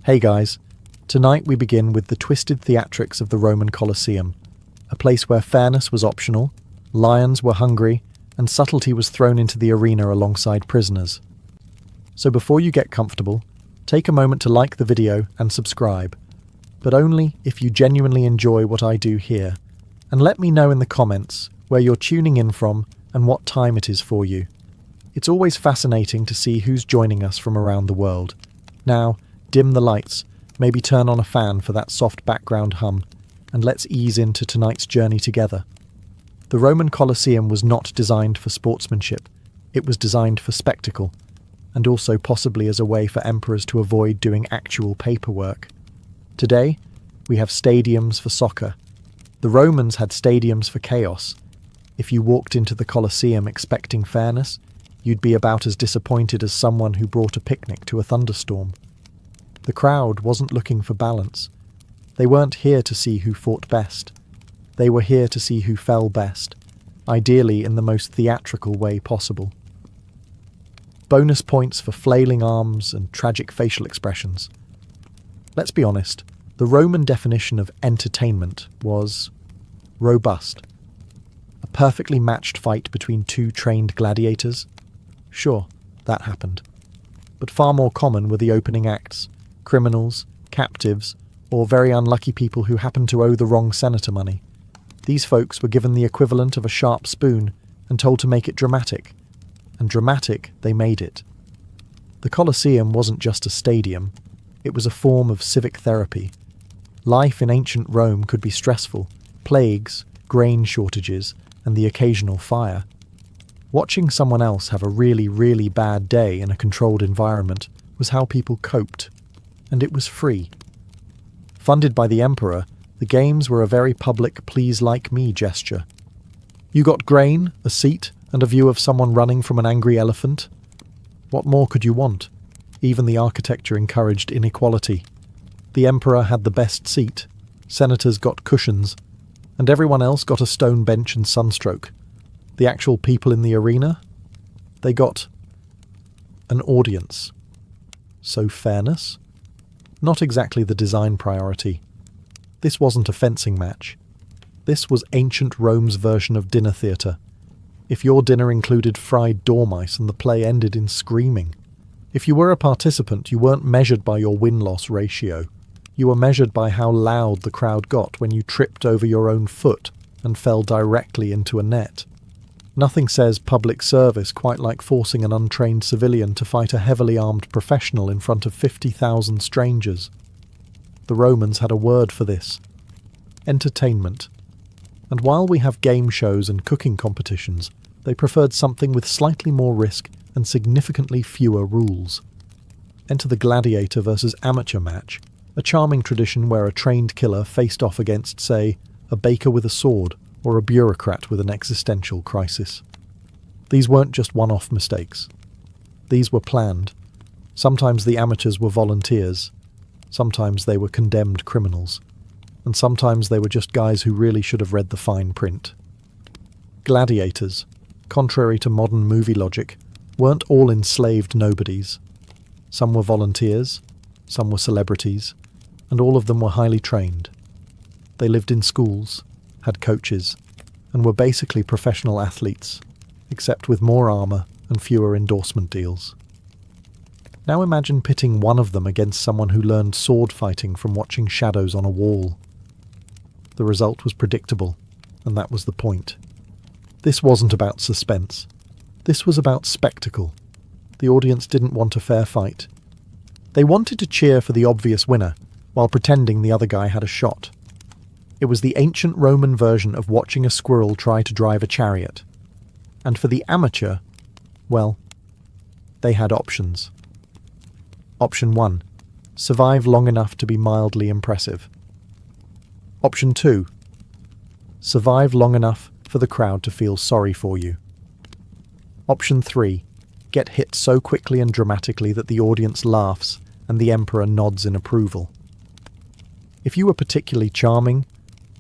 Hey guys, tonight we begin with the twisted theatrics of the Roman Colosseum, a place where fairness was optional, lions were hungry, and subtlety was thrown into the arena alongside prisoners. So before you get comfortable, take a moment to like the video and subscribe, but only if you genuinely enjoy what I do here, and let me know in the comments where you're tuning in from and what time it is for you. It's always fascinating to see who's joining us from around the world. Now, dim the lights, maybe turn on a fan for that soft background hum, and let's ease into tonight's journey together. The Roman Colosseum was not designed for sportsmanship, it was designed for spectacle, and also possibly as a way for emperors to avoid doing actual paperwork. Today, we have stadiums for soccer. The Romans had stadiums for chaos. If you walked into the Colosseum expecting fairness, you'd be about as disappointed as someone who brought a picnic to a thunderstorm. The crowd wasn't looking for balance. They weren't here to see who fought best. They were here to see who fell best, ideally in the most theatrical way possible. Bonus points for flailing arms and tragic facial expressions. Let's be honest, the Roman definition of entertainment was robust. A perfectly matched fight between two trained gladiators? Sure, that happened. But far more common were the opening acts, criminals, captives, or very unlucky people who happened to owe the wrong senator money. These folks were given the equivalent of a sharp spoon and told to make it dramatic. And dramatic they made it. The Colosseum wasn't just a stadium, it was a form of civic therapy. Life in ancient Rome could be stressful, plagues, grain shortages, and the occasional fire. Watching someone else have a really, really bad day in a controlled environment was how people coped. And it was free. Funded by the emperor, the games were a very public please-like-me gesture. You got grain, a seat, and a view of someone running from an angry elephant. What more could you want? Even the architecture encouraged inequality. The emperor had the best seat, senators got cushions, and everyone else got a stone bench and sunstroke. The actual people in the arena? They got an audience. So fairness? Not exactly the design priority. This wasn't a fencing match. This was ancient Rome's version of dinner theatre. If your dinner included fried dormice and the play ended in screaming. If you were a participant, you weren't measured by your win-loss ratio. You were measured by how loud the crowd got when you tripped over your own foot and fell directly into a net. Nothing says public service quite like forcing an untrained civilian to fight a heavily armed professional in front of 50,000 strangers. The Romans had a word for this. Entertainment. And while we have game shows and cooking competitions, they preferred something with slightly more risk and significantly fewer rules. Enter the gladiator versus amateur match, a charming tradition where a trained killer faced off against, say, a baker with a sword, or a bureaucrat with an existential crisis. These weren't just one-off mistakes. These were planned. Sometimes the amateurs were volunteers, sometimes they were condemned criminals, and sometimes they were just guys who really should have read the fine print. Gladiators, contrary to modern movie logic, weren't all enslaved nobodies. Some were volunteers, some were celebrities, and all of them were highly trained. They lived in schools, had coaches, and were basically professional athletes, except with more armour and fewer endorsement deals. Now imagine pitting one of them against someone who learned sword fighting from watching shadows on a wall. The result was predictable, and that was the point. This wasn't about suspense. This was about spectacle. The audience didn't want a fair fight. They wanted to cheer for the obvious winner, while pretending the other guy had a shot. It was the ancient Roman version of watching a squirrel try to drive a chariot. And for the amateur, well, they had options. Option 1. Survive long enough to be mildly impressive. Option 2. Survive long enough for the crowd to feel sorry for you. Option 3. Get hit so quickly and dramatically that the audience laughs and the emperor nods in approval. If you were particularly charming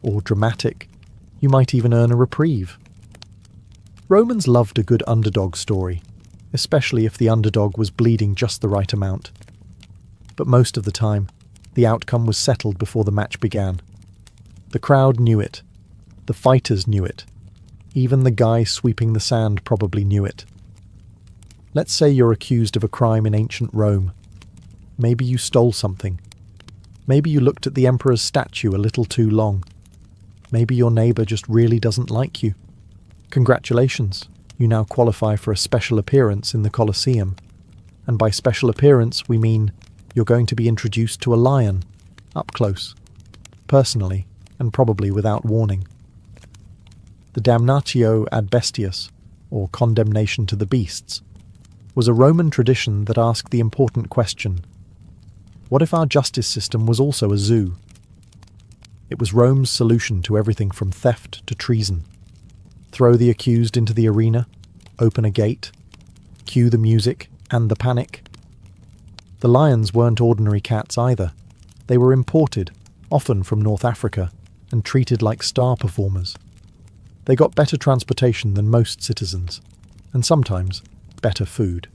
or dramatic, you might even earn a reprieve. Romans loved a good underdog story, especially if the underdog was bleeding just the right amount. But most of the time, The outcome was settled before the match began. The crowd knew it. The fighters knew it. Even the guy sweeping the sand probably knew it. Let's say you're accused of a crime in ancient Rome. Maybe you stole something. Maybe you looked at the emperor's statue a little too long. Maybe your neighbour just really doesn't like you. Congratulations, you now qualify for a special appearance in the Colosseum. And by special appearance, we mean you're going to be introduced to a lion, up close, personally, and probably without warning. The damnatio ad bestias, or condemnation to the beasts, was a Roman tradition that asked the important question: what if our justice system was also a zoo? It was Rome's solution to everything from theft to treason. Throw the accused into the arena, open a gate, cue the music and the panic. The lions weren't ordinary cats either. They were imported, often from North Africa, and treated like star performers. They got better transportation than most citizens, and sometimes better food.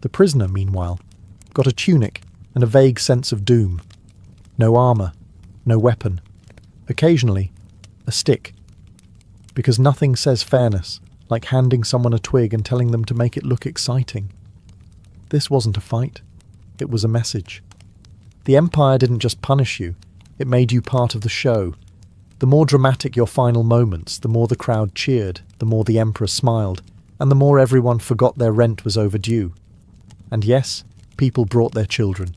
The prisoner, meanwhile, got a tunic and a vague sense of doom. No armour, no weapon. Occasionally, a stick. Because nothing says fairness like handing someone a twig and telling them to make it look exciting. This wasn't a fight. It was a message. The Empire didn't just punish you, it made you part of the show. The more dramatic your final moments, the more the crowd cheered, the more the Emperor smiled, and the more everyone forgot their rent was overdue. And yes, people brought their children.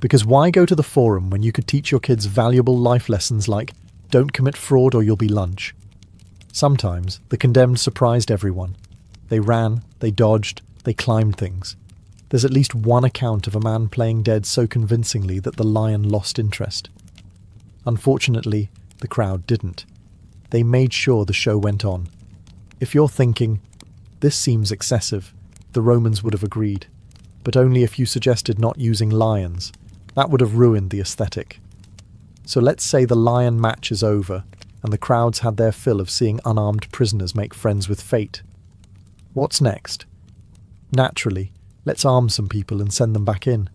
Because why go to the Forum when you could teach your kids valuable life lessons like, don't commit fraud or you'll be lunch? Sometimes the condemned surprised everyone. They ran, they dodged, they climbed things. There's at least one account of a man playing dead so convincingly that the lion lost interest. Unfortunately, the crowd didn't. They made sure the show went on. If you're thinking, this seems excessive, the Romans would have agreed, but only if you suggested not using lions. That would have ruined the aesthetic. So let's say the lion match is over, and the crowds had their fill of seeing unarmed prisoners make friends with fate. What's next? Naturally, let's arm some people and send them back in,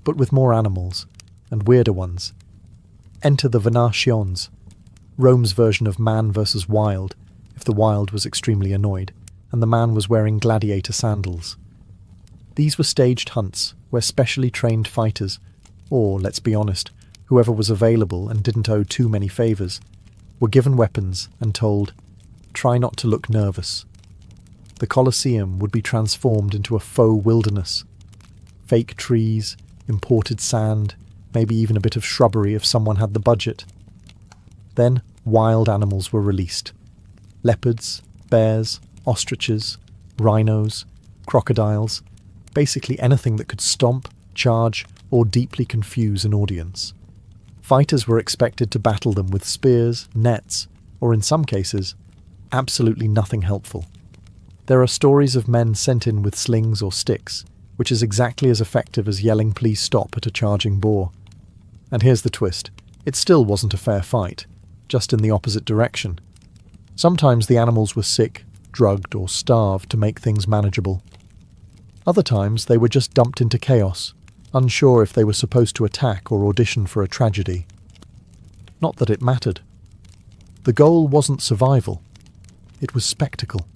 but with more animals, and weirder ones. Enter the Venationes, Rome's version of man versus wild, if the wild was extremely annoyed, and the man was wearing gladiator sandals. These were staged hunts, where specially trained fighters, or, let's be honest, whoever was available and didn't owe too many favours, were given weapons and told, try not to look nervous. The Colosseum would be transformed into a faux wilderness. Fake trees, imported sand, maybe even a bit of shrubbery if someone had the budget. Then wild animals were released. Leopards, bears, ostriches, rhinos, crocodiles, basically anything that could stomp, charge, or deeply confuse an audience. Fighters were expected to battle them with spears, nets, or in some cases, absolutely nothing helpful. There are stories of men sent in with slings or sticks, which is exactly as effective as yelling please stop at a charging boar. And here's the twist, it still wasn't a fair fight, just in the opposite direction. Sometimes the animals were sick, drugged, or starved to make things manageable. Other times they were just dumped into chaos, unsure if they were supposed to attack or audition for a tragedy. Not that it mattered. The goal wasn't survival. It was spectacle.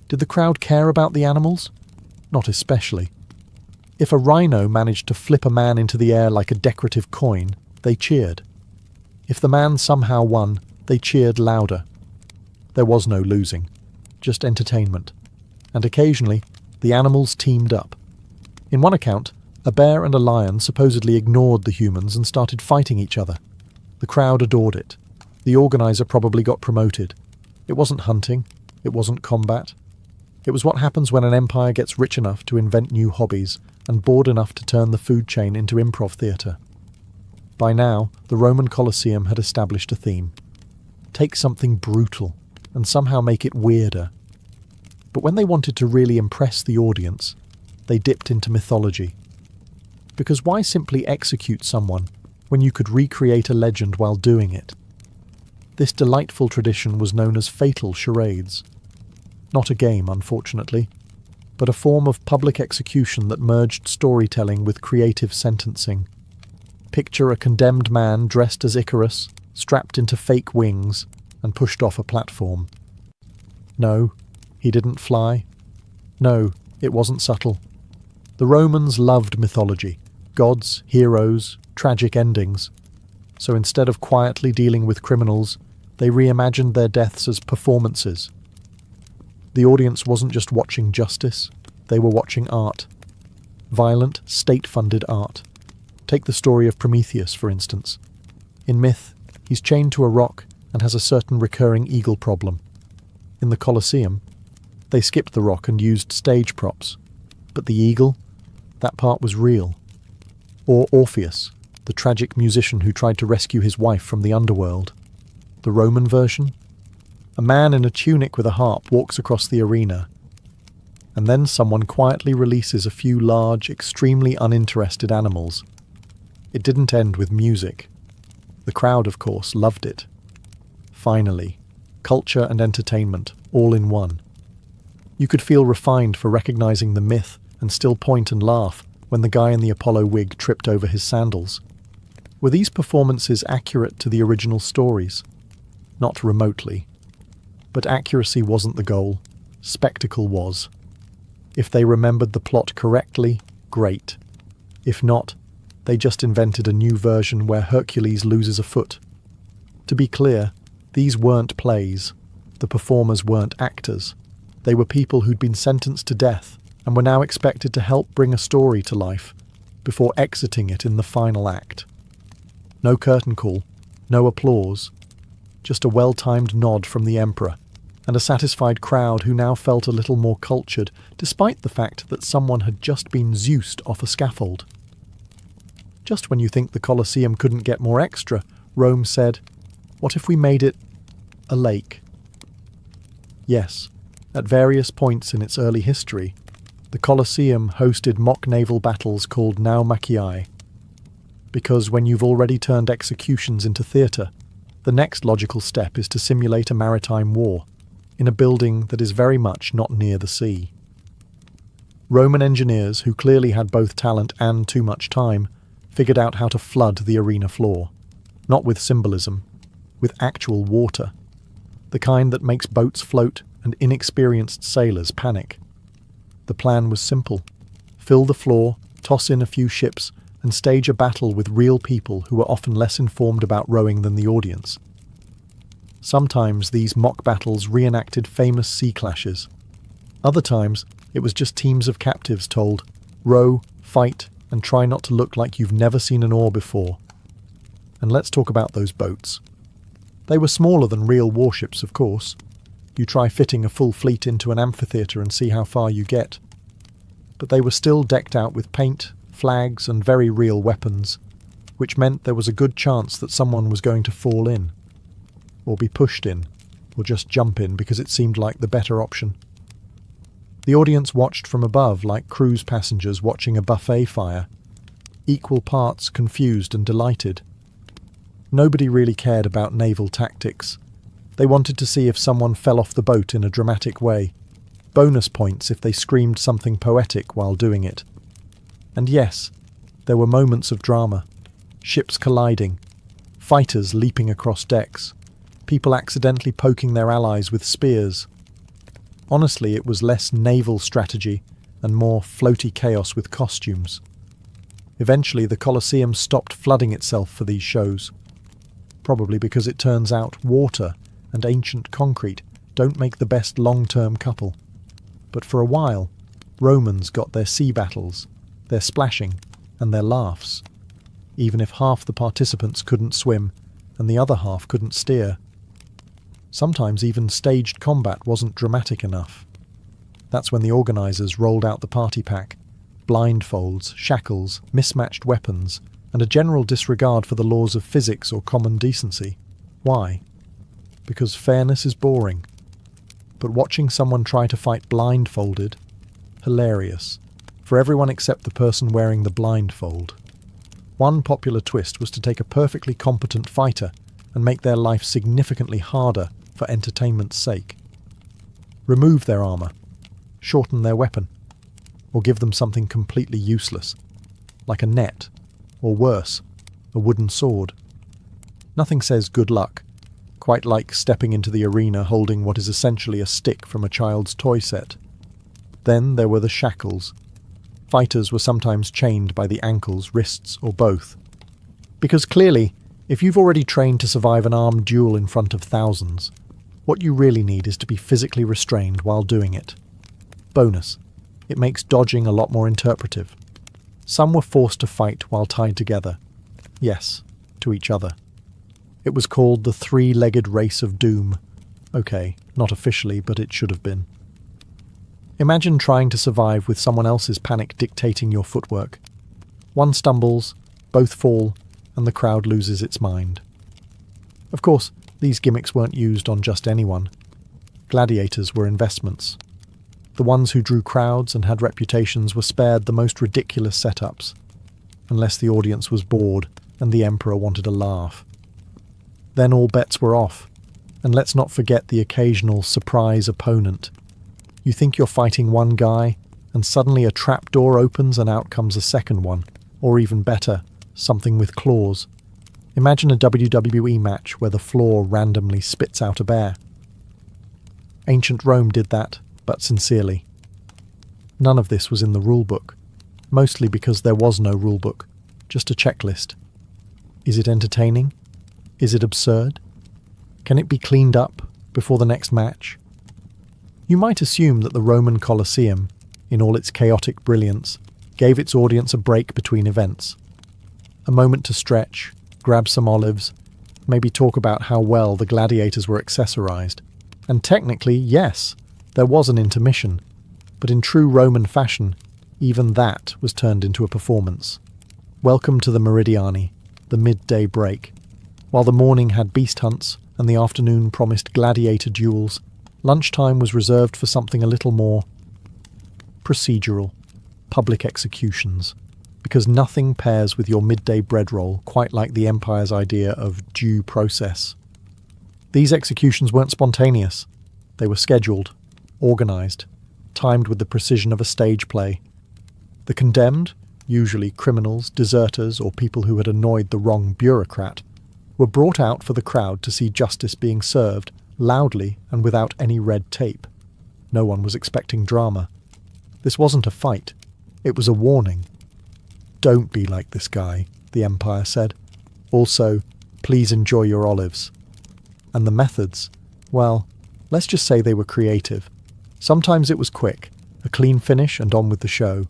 Did the crowd care about the animals? Not especially. If a rhino managed to flip a man into the air like a decorative coin, they cheered. If the man somehow won, they cheered louder. There was no losing, just entertainment. And occasionally, the animals teamed up. In one account, a bear and a lion supposedly ignored the humans and started fighting each other. The crowd adored it. The organizer probably got promoted. It wasn't hunting. It wasn't combat. It was what happens when an empire gets rich enough to invent new hobbies and bored enough to turn the food chain into improv theatre. By now, the Roman Colosseum had established a theme. Take something brutal and somehow make it weirder. But when they wanted to really impress the audience, they dipped into mythology. Because why simply execute someone when you could recreate a legend while doing it? This delightful tradition was known as fatal charades. Not a game, unfortunately, but a form of public execution that merged storytelling with creative sentencing. Picture a condemned man dressed as Icarus, strapped into fake wings, and pushed off a platform. No, he didn't fly. No, it wasn't subtle. The Romans loved mythology, gods, heroes, tragic endings. So instead of quietly dealing with criminals, they reimagined their deaths as performances. The audience wasn't just watching justice, they were watching art. Violent, state-funded art. Take the story of Prometheus, for instance. In myth, he's chained to a rock and has a certain recurring eagle problem. In the Colosseum, they skipped the rock and used stage props. But the eagle? That part was real. Or Orpheus, the tragic musician who tried to rescue his wife from the underworld. The Roman version? A man in a tunic with a harp walks across the arena, and then someone quietly releases a few large, extremely uninterested animals. It didn't end with music. The crowd, of course, loved it. Finally, culture and entertainment, all in one. You could feel refined for recognizing the myth and still point and laugh when the guy in the Apollo wig tripped over his sandals. Were these performances accurate to the original stories? Not remotely. But accuracy wasn't the goal. Spectacle was. If they remembered the plot correctly, great. If not, they just invented a new version where Hercules loses a foot. To be clear, these weren't plays. The performers weren't actors. They were people who'd been sentenced to death and were now expected to help bring a story to life before exiting it in the final act. No curtain call, no applause, just a well-timed nod from the emperor, and a satisfied crowd who now felt a little more cultured, despite the fact that someone had just been Zeused off a scaffold. Just when you think the Colosseum couldn't get more extra, Rome said, "What if we made it a lake?" Yes, at various points in its early history, the Colosseum hosted mock naval battles called naumachii. Because when you've already turned executions into theatre, the next logical step is to simulate a maritime war, in a building that is very much not near the sea. Roman engineers, who clearly had both talent and too much time, figured out how to flood the arena floor, not with symbolism, with actual water, the kind that makes boats float and inexperienced sailors panic. The plan was simple: fill the floor, toss in a few ships, and stage a battle with real people who were often less informed about rowing than the audience. Sometimes these mock battles reenacted famous sea clashes. Other times, it was just teams of captives told, row, fight, and try not to look like you've never seen an oar before. And let's talk about those boats. They were smaller than real warships, of course. You try fitting a full fleet into an amphitheatre and see how far you get. But they were still decked out with paint, flags, and very real weapons, which meant there was a good chance that someone was going to fall in, or be pushed in, or just jump in because it seemed like the better option. The audience watched from above like cruise passengers watching a buffet fire, equal parts confused and delighted. Nobody really cared about naval tactics. They wanted to see if someone fell off the boat in a dramatic way, bonus points if they screamed something poetic while doing it. And yes, there were moments of drama, ships colliding, fighters leaping across decks, people accidentally poking their allies with spears. Honestly, it was less naval strategy and more floaty chaos with costumes. Eventually, the Colosseum stopped flooding itself for these shows, probably because it turns out water and ancient concrete don't make the best long-term couple. But for a while, Romans got their sea battles, their splashing, and their laughs, even if half the participants couldn't swim and the other half couldn't steer. Sometimes even staged combat wasn't dramatic enough. That's when the organisers rolled out the party pack, blindfolds, shackles, mismatched weapons, and a general disregard for the laws of physics or common decency. Why? Because fairness is boring. But watching someone try to fight blindfolded, hilarious. For everyone except the person wearing the blindfold. One popular twist was to take a perfectly competent fighter and make their life significantly harder for entertainment's sake. Remove their armour, shorten their weapon, or give them something completely useless, like a net, or worse, a wooden sword. Nothing says good luck, quite like stepping into the arena holding what is essentially a stick from a child's toy set. Then there were the shackles. Fighters were sometimes chained by the ankles, wrists, or both. Because clearly, if you've already trained to survive an armed duel in front of thousands, what you really need is to be physically restrained while doing it. Bonus: it makes dodging a lot more interpretive. Some were forced to fight while tied together. Yes, to each other. It was called the three-legged race of doom. Okay, not officially, but it should have been. Imagine trying to survive with someone else's panic dictating your footwork. One stumbles, both fall, and the crowd loses its mind. Of course, these gimmicks weren't used on just anyone. Gladiators were investments. The ones who drew crowds and had reputations were spared the most ridiculous setups, unless the audience was bored and the emperor wanted a laugh. Then all bets were off, and let's not forget the occasional surprise opponent. You think you're fighting one guy, and suddenly a trapdoor opens and out comes a second one, or even better, something with claws. Imagine a WWE match where the floor randomly spits out a bear. Ancient Rome did that, but sincerely. None of this was in the rulebook, mostly because there was no rulebook, just a checklist. Is it entertaining? Is it absurd? Can it be cleaned up before the next match? You might assume that the Roman Colosseum, in all its chaotic brilliance, gave its audience a break between events. A moment to stretch, grab some olives, maybe talk about how well the gladiators were accessorized. And technically, yes, there was an intermission, but in true Roman fashion, even that was turned into a performance. Welcome to the Meridiani, the midday break. While the morning had beast hunts and the afternoon promised gladiator duels, lunchtime was reserved for something a little more procedural, public executions, because nothing pairs with your midday bread roll quite like the empire's idea of due process. These executions weren't spontaneous. They were scheduled, organised, timed with the precision of a stage play. The condemned, usually criminals, deserters, or people who had annoyed the wrong bureaucrat, were brought out for the crowd to see justice being served, loudly and without any red tape. No one was expecting drama. This wasn't a fight. It was a warning. Don't be like this guy, the Empire said. Also, please enjoy your olives. And the methods, well, let's just say they were creative. Sometimes it was quick, a clean finish and on with the show.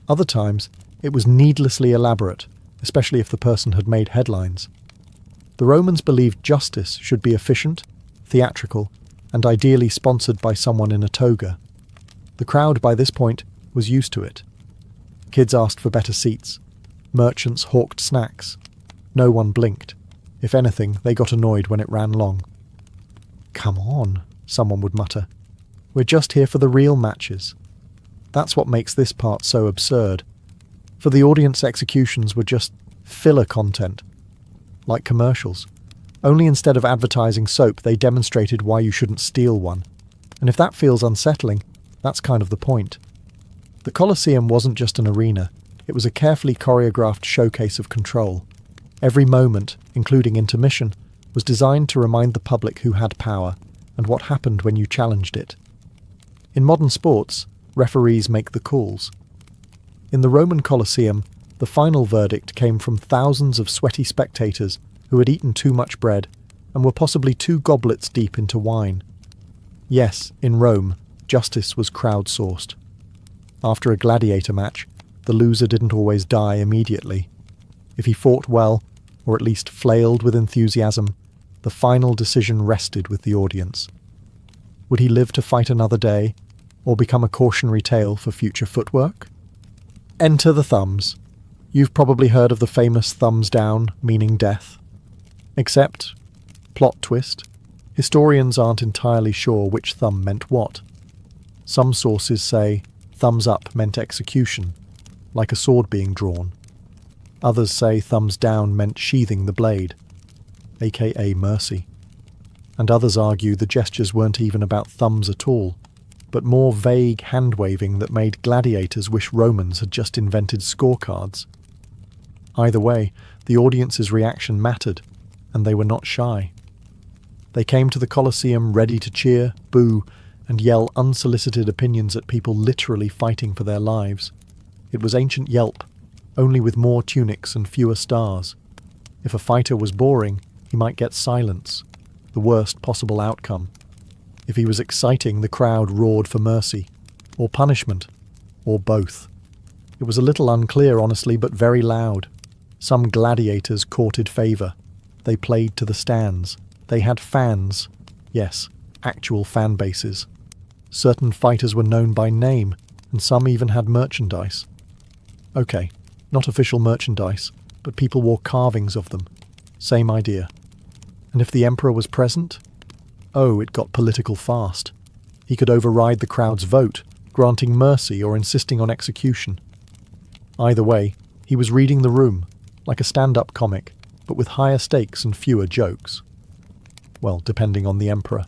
Other times, it was needlessly elaborate, especially if the person had made headlines. The Romans believed justice should be efficient, theatrical, and ideally sponsored by someone in a toga. The crowd by this point was used to it. Kids asked for better seats. Merchants hawked snacks. No one blinked. If anything, they got annoyed when it ran long. "Come on," someone would mutter. "We're just here for the real matches." That's what makes this part so absurd. For the audience, executions were just filler content, like commercials. Only instead of advertising soap, they demonstrated why you shouldn't steal one. And if that feels unsettling, that's kind of the point. The Colosseum wasn't just an arena, it was a carefully choreographed showcase of control. Every moment, including intermission, was designed to remind the public who had power, and what happened when you challenged it. In modern sports, referees make the calls. In the Roman Colosseum, the final verdict came from thousands of sweaty spectators who had eaten too much bread and were possibly 2 goblets deep into wine. Yes, in Rome, justice was crowdsourced. After a gladiator match, the loser didn't always die immediately. If he fought well, or at least flailed with enthusiasm, the final decision rested with the audience. Would he live to fight another day, or become a cautionary tale for future footwork? Enter the thumbs. You've probably heard of the famous thumbs down, meaning death. Except, plot twist, historians aren't entirely sure which thumb meant what. Some sources say thumbs up meant execution, like a sword being drawn. Others say thumbs down meant sheathing the blade, aka mercy. And others argue the gestures weren't even about thumbs at all, but more vague hand-waving that made gladiators wish Romans had just invented scorecards. Either way, The audience's reaction mattered, and they were not shy. They came to the Colosseum ready to cheer, boo, and yell unsolicited opinions at people literally fighting for their lives. It was ancient Yelp, only with more tunics and fewer stars. If a fighter was boring, he might get silence, the worst possible outcome. If he was exciting, the crowd roared for mercy, or punishment, or both. It was a little unclear, honestly, but very loud. Some gladiators courted favour. They played to the stands. They had fans. Yes, actual fan bases. Certain fighters were known by name, and some even had merchandise. Okay, not official merchandise, but people wore carvings of them. Same idea. And if the emperor was present? Oh, it got political fast. He could override the crowd's vote, granting mercy or insisting on execution. Either way, he was reading the room, like a stand-up comic, but with higher stakes and fewer jokes. Well, depending on the emperor.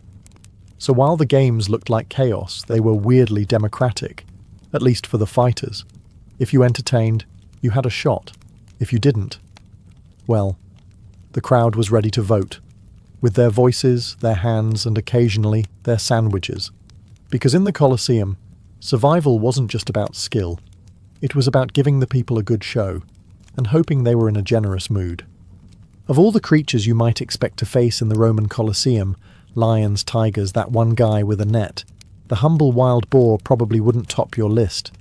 So while the games looked like chaos, they were weirdly democratic, at least for the fighters. If you entertained, you had a shot. If you didn't, well, the crowd was ready to vote, with their voices, their hands, and occasionally their sandwiches. Because in the Colosseum, survival wasn't just about skill. It was about giving the people a good show, and hoping they were in a generous mood. Of all the creatures you might expect to face in the Roman Colosseum, lions, tigers, that one guy with a net, the humble wild boar probably wouldn't top your list.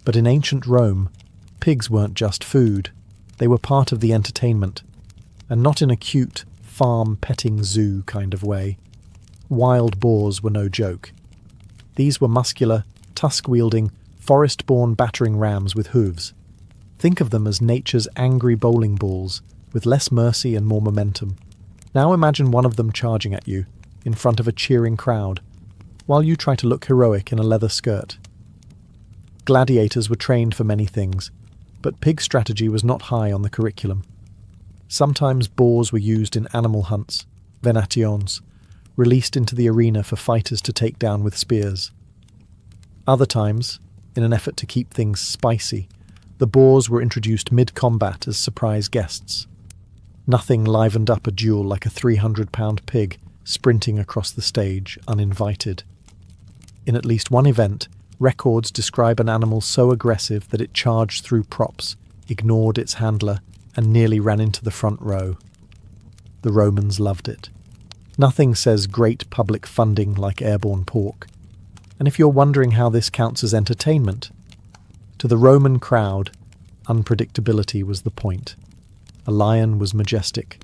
But in ancient Rome, pigs weren't just food. They were part of the entertainment, and not in a cute, farm petting zoo kind of way. Wild boars were no joke. These were muscular, tusk-wielding, forest-born battering rams with hooves. Think of them as nature's angry bowling balls, with less mercy and more momentum. Now imagine one of them charging at you, in front of a cheering crowd, while you try to look heroic in a leather skirt. Gladiators were trained for many things, but pig strategy was not high on the curriculum. Sometimes boars were used in animal hunts, Venationes, released into the arena for fighters to take down with spears. Other times, in an effort to keep things spicy, the boars were introduced mid-combat as surprise guests. Nothing livened up a duel like a 300-pound pig sprinting across the stage uninvited. In at least one event, records describe an animal so aggressive that it charged through props, ignored its handler, and nearly ran into the front row. The Romans loved it. Nothing says great public funding like airborne pork. And if you're wondering how this counts as entertainment, to the Roman crowd, unpredictability was the point. A lion was majestic.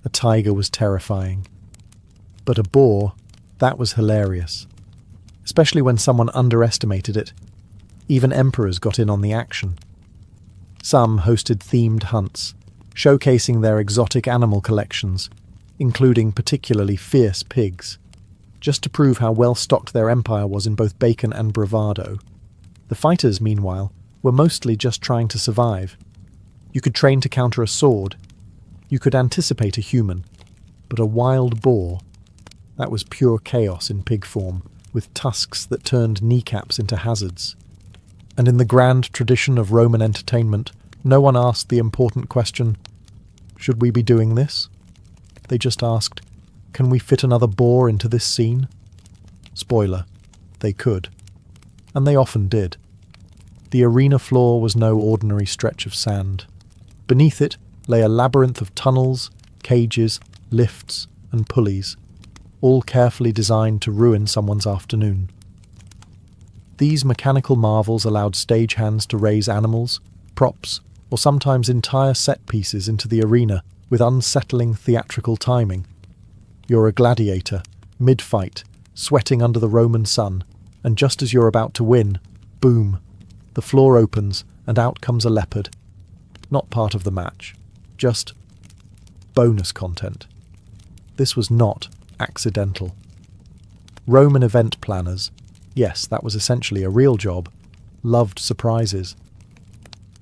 A tiger was terrifying. But a boar, that was hilarious. Especially when someone underestimated it. Even emperors got in on the action. Some hosted themed hunts, showcasing their exotic animal collections, including particularly fierce pigs, just to prove how well-stocked their empire was in both bacon and bravado. The fighters, meanwhile, were mostly just trying to survive. You could train to counter a sword. You could anticipate a human. But a wild boar, that was pure chaos in pig form, with tusks that turned kneecaps into hazards. And in the grand tradition of Roman entertainment, no one asked the important question, should we be doing this? They just asked, can we fit another boar into this scene? Spoiler, they could. And they often did. The arena floor was no ordinary stretch of sand. Beneath it lay a labyrinth of tunnels, cages, lifts, and pulleys, all carefully designed to ruin someone's afternoon. These mechanical marvels allowed stagehands to raise animals, props, or sometimes entire set pieces into the arena with unsettling theatrical timing. You're a gladiator, mid-fight, sweating under the Roman sun, and just as you're about to win, boom, the floor opens and out comes a leopard. Not part of the match, just bonus content. This was not accidental. Roman event planners, yes, that was essentially a real job, loved surprises.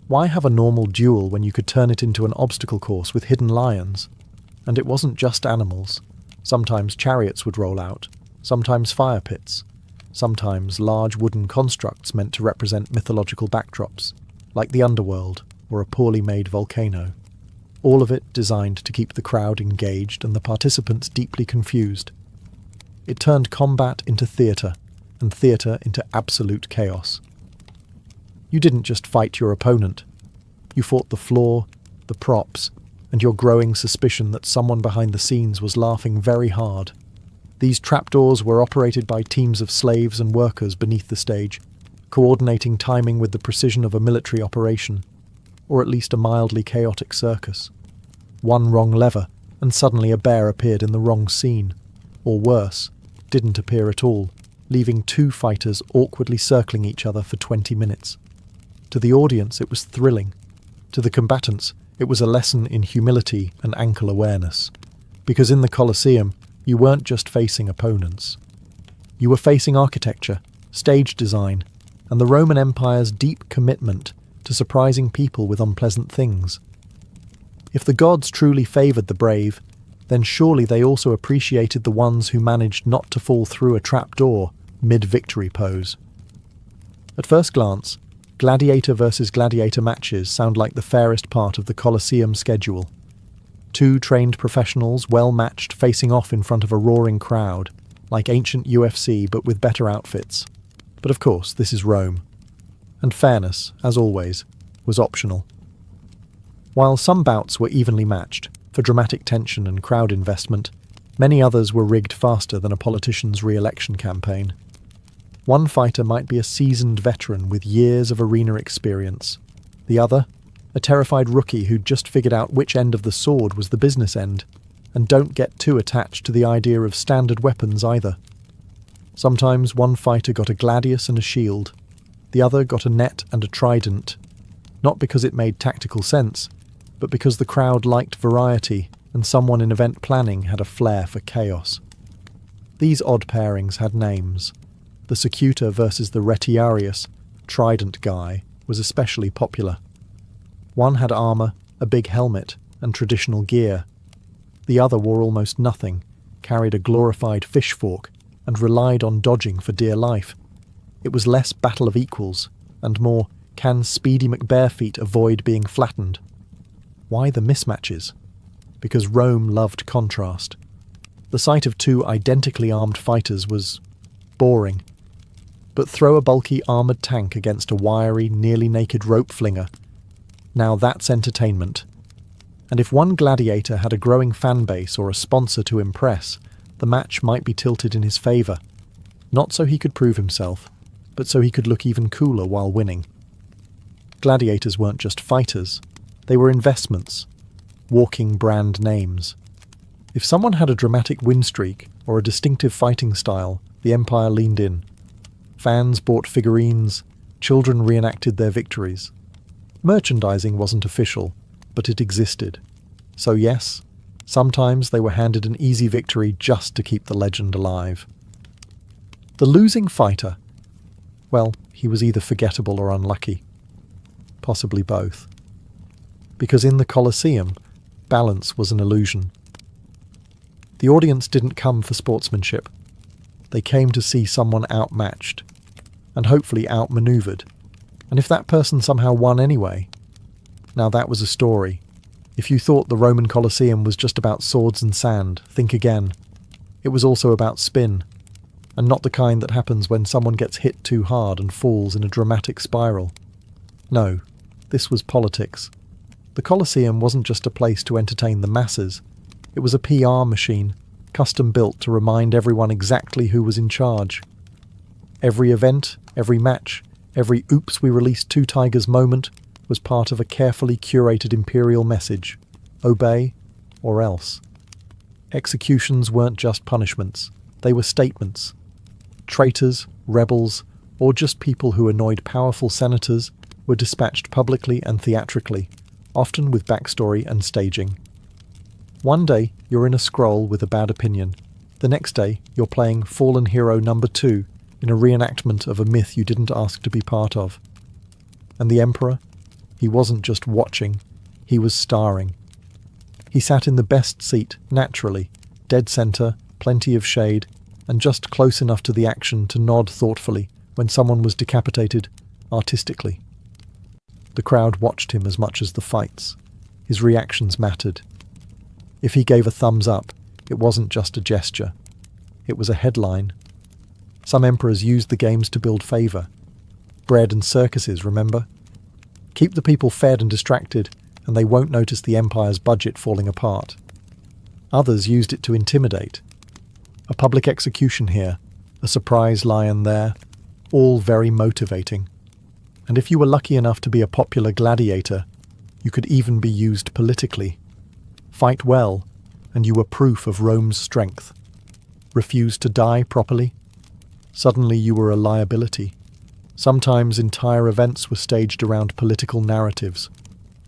Why have a normal duel when you could turn it into an obstacle course with hidden lions? And it wasn't just animals. Sometimes chariots would roll out, sometimes fire pits, sometimes large wooden constructs meant to represent mythological backdrops, like the underworld or a poorly made volcano. all of it designed to keep the crowd engaged and the participants deeply confused. It turned combat into theatre, and theatre into absolute chaos. You didn't just fight your opponent. You fought the floor, the props, and your growing suspicion that someone behind the scenes was laughing very hard. These trapdoors were operated by teams of slaves and workers beneath the stage, coordinating timing with the precision of a military operation, or at least a mildly chaotic circus. One wrong lever, and suddenly a bear appeared in the wrong scene, or worse, didn't appear at all, leaving two fighters awkwardly circling each other for 20 minutes. To the audience, it was thrilling. To the combatants, it was a lesson in humility and ankle awareness. Because in the Colosseum, you weren't just facing opponents. You were facing architecture, stage design, and the Roman Empire's deep commitment to surprising people with unpleasant things. If the gods truly favoured the brave, then surely they also appreciated the ones who managed not to fall through a trapdoor mid-victory pose. At first glance, Gladiator versus Gladiator matches sound like the fairest part of the Colosseum schedule. Two trained professionals, well matched, facing off in front of a roaring crowd, like ancient UFC but with better outfits. But of course, this is Rome. And fairness, as always, was optional. While some bouts were evenly matched, for dramatic tension and crowd investment, many others were rigged faster than a politician's re-election campaign. One fighter might be a seasoned veteran with years of arena experience. The other, a terrified rookie who'd just figured out which end of the sword was the business end, and don't get too attached to the idea of standard weapons either. Sometimes one fighter got a gladius and a shield, the other got a net and a trident, not because it made tactical sense, but because the crowd liked variety and someone in event planning had a flair for chaos. These odd pairings had names. The Secutor versus the Retiarius, trident guy, was especially popular. One had armour, a big helmet, and traditional gear. The other wore almost nothing, carried a glorified fish fork, and relied on dodging for dear life. It was less battle of equals, and more, can Speedy McBareFeet avoid being flattened? Why the mismatches? Because Rome loved contrast. The sight of two identically armed fighters was boring. But throw a bulky armoured tank against a wiry, nearly naked rope flinger. Now that's entertainment. And if one gladiator had a growing fan base or a sponsor to impress, the match might be tilted in his favour. Not so he could prove himself, but so he could look even cooler while winning. Gladiators weren't just fighters. They were investments, walking brand names. If someone had a dramatic win streak or a distinctive fighting style, the Empire leaned in. Fans bought figurines, children reenacted their victories. Merchandising wasn't official, but it existed. So yes, sometimes they were handed an easy victory just to keep the legend alive. The losing fighter, well, he was either forgettable or unlucky. Possibly both. Because in the Colosseum, balance was an illusion. The audience didn't come for sportsmanship. They came to see someone outmatched, and hopefully outmaneuvered. And if that person somehow won anyway, now that was a story. If you thought the Roman Colosseum was just about swords and sand, think again. It was also about spin, and not the kind that happens when someone gets hit too hard and falls in a dramatic spiral. No, this was politics. The Colosseum wasn't just a place to entertain the masses. It was a PR machine, custom built to remind everyone exactly who was in charge. Every event, every match, every oops we released two tigers moment was part of a carefully curated imperial message. Obey or else. Executions weren't just punishments, they were statements. Traitors, rebels, or just people who annoyed powerful senators were dispatched publicly and theatrically, often with backstory and staging. One day, you're in a scroll with a bad opinion. The next day, you're playing Fallen Hero number 2 in a reenactment of a myth you didn't ask to be part of. And the Emperor? He wasn't just watching, he was starring. He sat in the best seat, naturally, dead centre, plenty of shade, and just close enough to the action to nod thoughtfully when someone was decapitated, artistically. The crowd watched him as much as the fights. His reactions mattered. If he gave a thumbs up, it wasn't just a gesture. It was a headline. Some emperors used the games to build favour. Bread and circuses, remember? Keep the people fed and distracted, and they won't notice the empire's budget falling apart. Others used it to intimidate. A public execution here, a surprise lion there, all very motivating. And if you were lucky enough to be a popular gladiator, you could even be used politically. Fight well, and you were proof of Rome's strength. Refuse to die properly? Suddenly you were a liability. Sometimes entire events were staged around political narratives.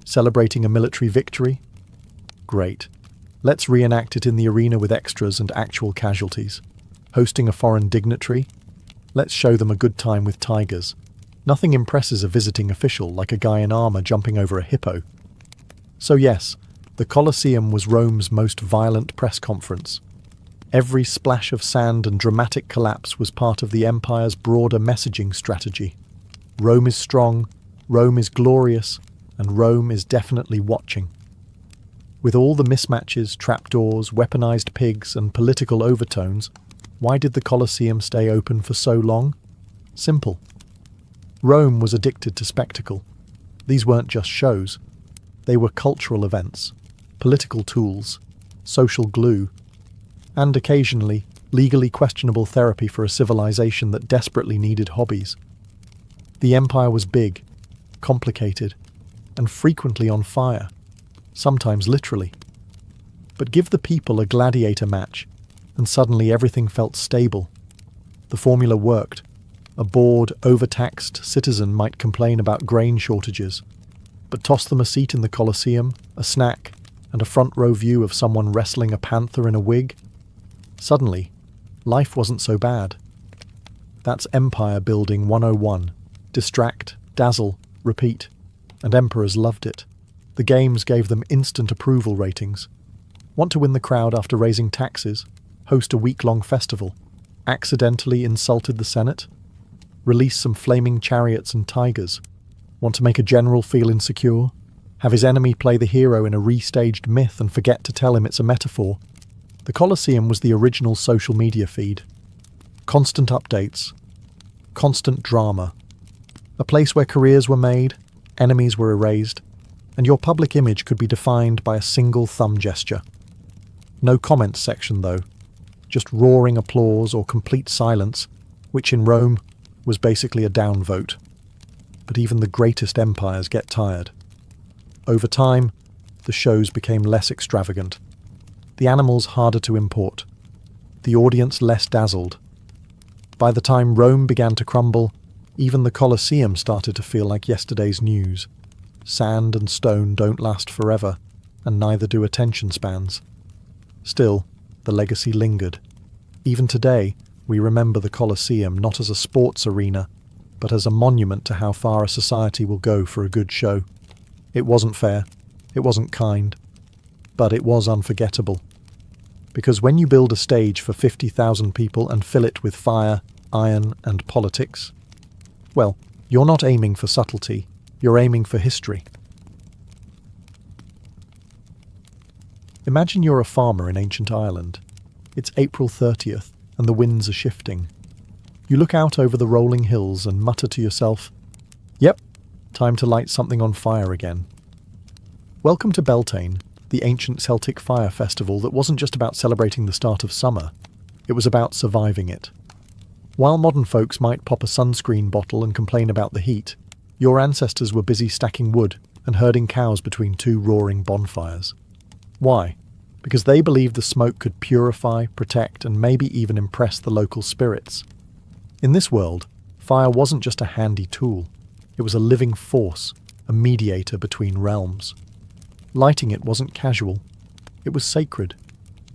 Celebrating a military victory? Great. Let's reenact it in the arena with extras and actual casualties. Hosting a foreign dignitary? Let's show them a good time with tigers. Nothing impresses a visiting official like a guy in armour jumping over a hippo. So yes, the Colosseum was Rome's most violent press conference. Every splash of sand and dramatic collapse was part of the empire's broader messaging strategy. Rome is strong, Rome is glorious, and Rome is definitely watching. With all the mismatches, trapdoors, weaponized pigs, and political overtones, why did the Colosseum stay open for so long? Simple. Rome was addicted to spectacle. These weren't just shows. They were cultural events, political tools, social glue, and occasionally legally questionable therapy for a civilization that desperately needed hobbies. The empire was big, complicated, and frequently on fire, sometimes literally. But give the people a gladiator match, and suddenly everything felt stable. The formula worked. A bored, overtaxed citizen might complain about grain shortages, but toss them a seat in the Colosseum, a snack, and a front-row view of someone wrestling a panther in a wig. Suddenly, life wasn't so bad. That's Empire Building 101. Distract, dazzle, repeat. And emperors loved it. The games gave them instant approval ratings. Want to win the crowd after raising taxes? Host a week-long festival? Accidentally insulted the Senate? Release some flaming chariots and tigers? Want to make a general feel insecure? Have his enemy play the hero in a restaged myth and forget to tell him it's a metaphor? The Colosseum was the original social media feed. Constant updates. Constant drama. A place where careers were made, enemies were erased, and your public image could be defined by a single thumb gesture. No comments section, though. Just roaring applause or complete silence, which in Rome was basically a downvote. But even the greatest empires get tired. Over time, the shows became less extravagant. The animals harder to import. The audience less dazzled. By the time Rome began to crumble, even the Colosseum started to feel like yesterday's news. Sand and stone don't last forever, and neither do attention spans. Still, the legacy lingered. Even today, we remember the Colosseum not as a sports arena, but as a monument to how far a society will go for a good show. It wasn't fair, it wasn't kind, but it was unforgettable. Because when you build a stage for 50,000 people and fill it with fire, iron, and politics, well, you're not aiming for subtlety, you're aiming for history. Imagine you're a farmer in ancient Ireland. It's April 30th, and the winds are shifting. You look out over the rolling hills and mutter to yourself, "Yep, time to light something on fire again." Welcome to Beltane, the ancient Celtic fire festival that wasn't just about celebrating the start of summer, it was about surviving it. While modern folks might pop a sunscreen bottle and complain about the heat, your ancestors were busy stacking wood and herding cows between two roaring bonfires. Why? Because they believed the smoke could purify, protect, and maybe even impress the local spirits. In this world, fire wasn't just a handy tool. It was a living force, a mediator between realms. Lighting it wasn't casual. It was sacred.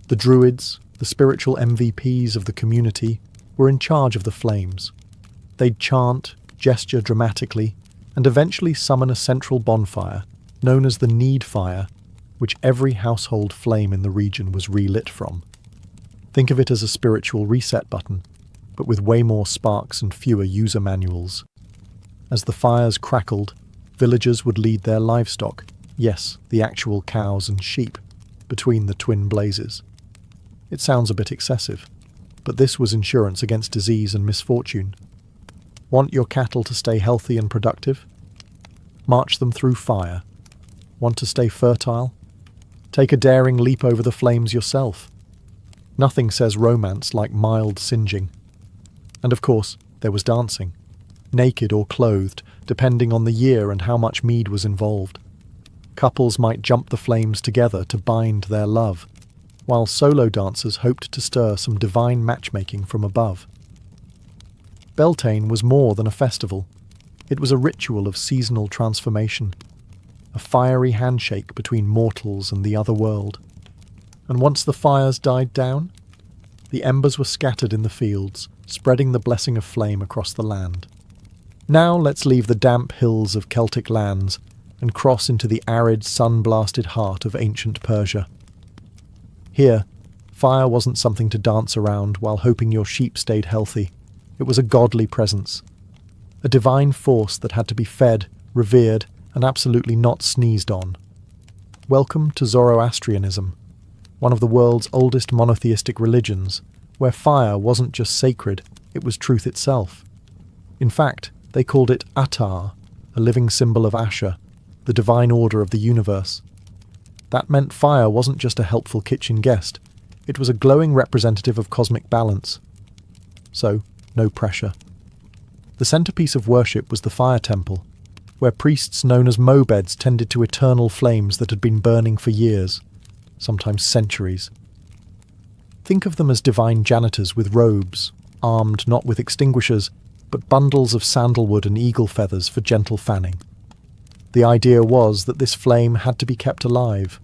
The druids, the spiritual MVPs of the community, were in charge of the flames. They'd chant, gesture dramatically, and eventually summon a central bonfire, known as the need fire, which every household flame in the region was relit from. Think of it as a spiritual reset button, but with way more sparks and fewer user manuals. As the fires crackled, villagers would lead their livestock, Yes, the actual cows and sheep, between the twin blazes. It sounds a bit excessive, but this was insurance against disease and misfortune. Want your cattle to stay healthy and productive? March them through fire. Want to stay fertile? Take a daring leap over the flames yourself. Nothing says romance like mild singeing. And of course, there was dancing, naked or clothed, depending on the year and how much mead was involved. Couples might jump the flames together to bind their love, while solo dancers hoped to stir some divine matchmaking from above. Beltane was more than a festival. It was a ritual of seasonal transformation, a fiery handshake between mortals and the other world. And once the fires died down, the embers were scattered in the fields, spreading the blessing of flame across the land. Now let's leave the damp hills of Celtic lands and cross into the arid, sun-blasted heart of ancient Persia. Here, fire wasn't something to dance around while hoping your sheep stayed healthy. It was a godly presence, a divine force that had to be fed, revered, and absolutely not sneezed on. Welcome to Zoroastrianism, one of the world's oldest monotheistic religions, where fire wasn't just sacred, it was truth itself. In fact, they called it Atar, a living symbol of Asher, the divine order of the universe. That meant fire wasn't just a helpful kitchen guest, it was a glowing representative of cosmic balance. So, no pressure. The centerpiece of worship was the fire temple, where priests known as mobeds tended to eternal flames that had been burning for years, sometimes centuries. Think of them as divine janitors with robes, armed not with extinguishers, but bundles of sandalwood and eagle feathers for gentle fanning. The idea was that this flame had to be kept alive,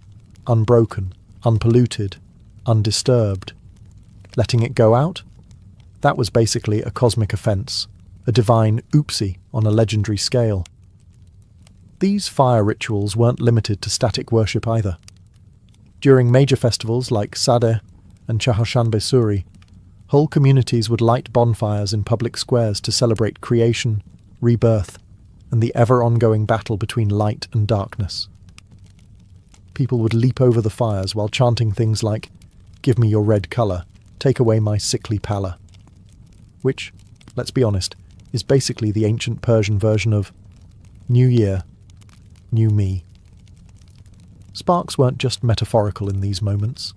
unbroken, unpolluted, undisturbed. Letting it go out? That was basically a cosmic offense, a divine oopsie on a legendary scale. These fire rituals weren't limited to static worship either. During major festivals like Sadeh and Chahashanbe Suri, whole communities would light bonfires in public squares to celebrate creation, rebirth, and the ever-ongoing battle between light and darkness. People would leap over the fires while chanting things like, "Give me your red colour, take away my sickly pallor," which, let's be honest, is basically the ancient Persian version of New Year, New Me. Sparks weren't just metaphorical in these moments.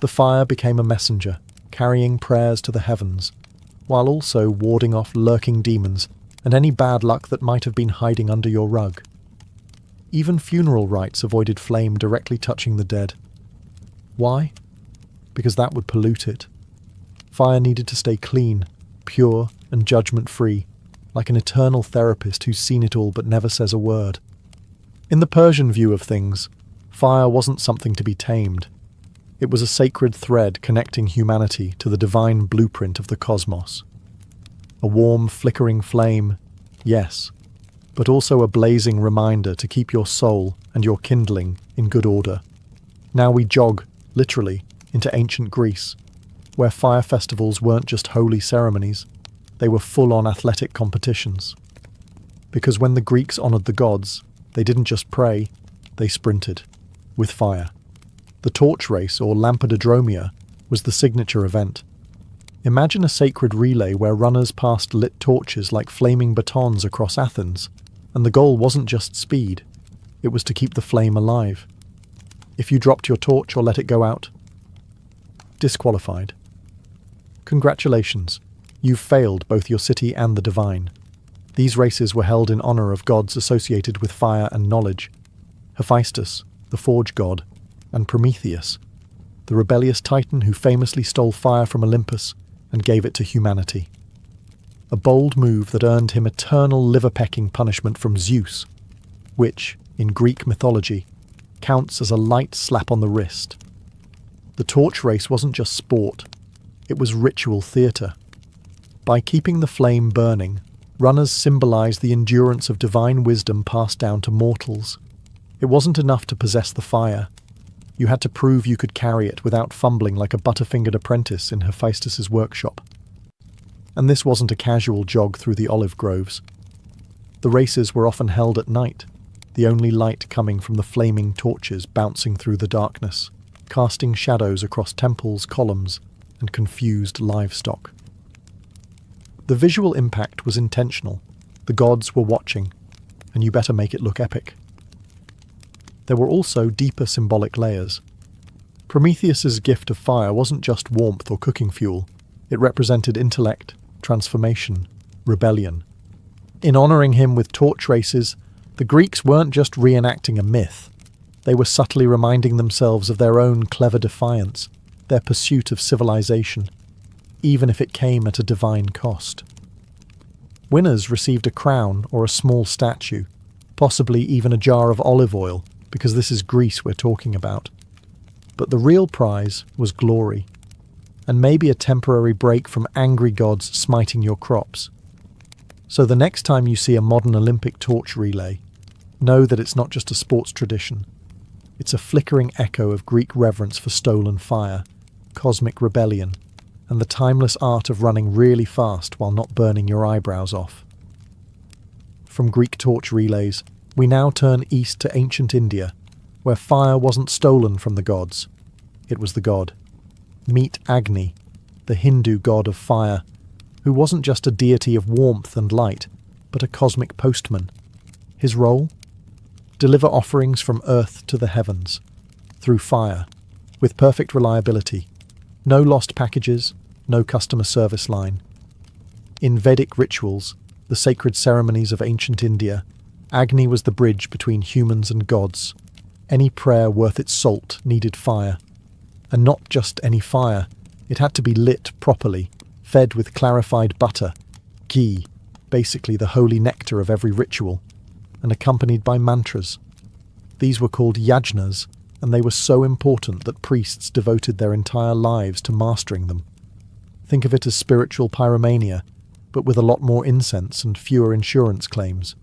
The fire became a messenger, carrying prayers to the heavens, while also warding off lurking demons and any bad luck that might have been hiding under your rug. Even funeral rites avoided flame directly touching the dead. Why? Because that would pollute it. Fire needed to stay clean, pure, and judgment-free, like an eternal therapist who's seen it all but never says a word. In the Persian view of things, fire wasn't something to be tamed. It was a sacred thread connecting humanity to the divine blueprint of the cosmos. A warm, flickering flame, yes, but also a blazing reminder to keep your soul and your kindling in good order. Now we jog, literally, into ancient Greece, where fire festivals weren't just holy ceremonies, they were full-on athletic competitions. Because when the Greeks honoured the gods, they didn't just pray, they sprinted, with fire. The torch race, or lampododromia, was the signature event. Imagine a sacred relay where runners passed lit torches like flaming batons across Athens, and the goal wasn't just speed, it was to keep the flame alive. If you dropped your torch or let it go out, disqualified. Congratulations, you've failed both your city and the divine. These races were held in honour of gods associated with fire and knowledge. Hephaestus, the forge god, and Prometheus, the rebellious titan who famously stole fire from Olympus and gave it to humanity. A bold move that earned him eternal liver-pecking punishment from Zeus, which, in Greek mythology, counts as a light slap on the wrist. The torch race wasn't just sport, it was ritual theatre. By keeping the flame burning, runners symbolised the endurance of divine wisdom passed down to mortals. It wasn't enough to possess the fire. You had to prove you could carry it without fumbling like a butterfingered apprentice in Hephaestus's workshop. And this wasn't a casual jog through the olive groves. The races were often held at night, the only light coming from the flaming torches bouncing through the darkness, casting shadows across temples, columns, and confused livestock. The visual impact was intentional. The gods were watching, and you better make it look epic. There were also deeper symbolic layers. Prometheus's gift of fire wasn't just warmth or cooking fuel. It represented intellect, transformation, rebellion. In honouring him with torch races, the Greeks weren't just reenacting a myth. They were subtly reminding themselves of their own clever defiance, their pursuit of civilization, even if it came at a divine cost. Winners received a crown or a small statue, possibly even a jar of olive oil, because this is Greece we're talking about. But the real prize was glory, and maybe a temporary break from angry gods smiting your crops. So the next time you see a modern Olympic torch relay, know that it's not just a sports tradition. It's a flickering echo of Greek reverence for stolen fire, cosmic rebellion, and the timeless art of running really fast while not burning your eyebrows off. From Greek torch relays, we now turn east to ancient India, where fire wasn't stolen from the gods. It was the god. Meet Agni, the Hindu god of fire, who wasn't just a deity of warmth and light, but a cosmic postman. His role? Deliver offerings from earth to the heavens, through fire, with perfect reliability. No lost packages, no customer service line. In Vedic rituals, the sacred ceremonies of ancient India, Agni was the bridge between humans and gods. Any prayer worth its salt needed fire. And not just any fire, it had to be lit properly, fed with clarified butter, ghee, basically the holy nectar of every ritual, and accompanied by mantras. These were called yajnas, and they were so important that priests devoted their entire lives to mastering them. Think of it as spiritual pyromania, but with a lot more incense and fewer insurance claims.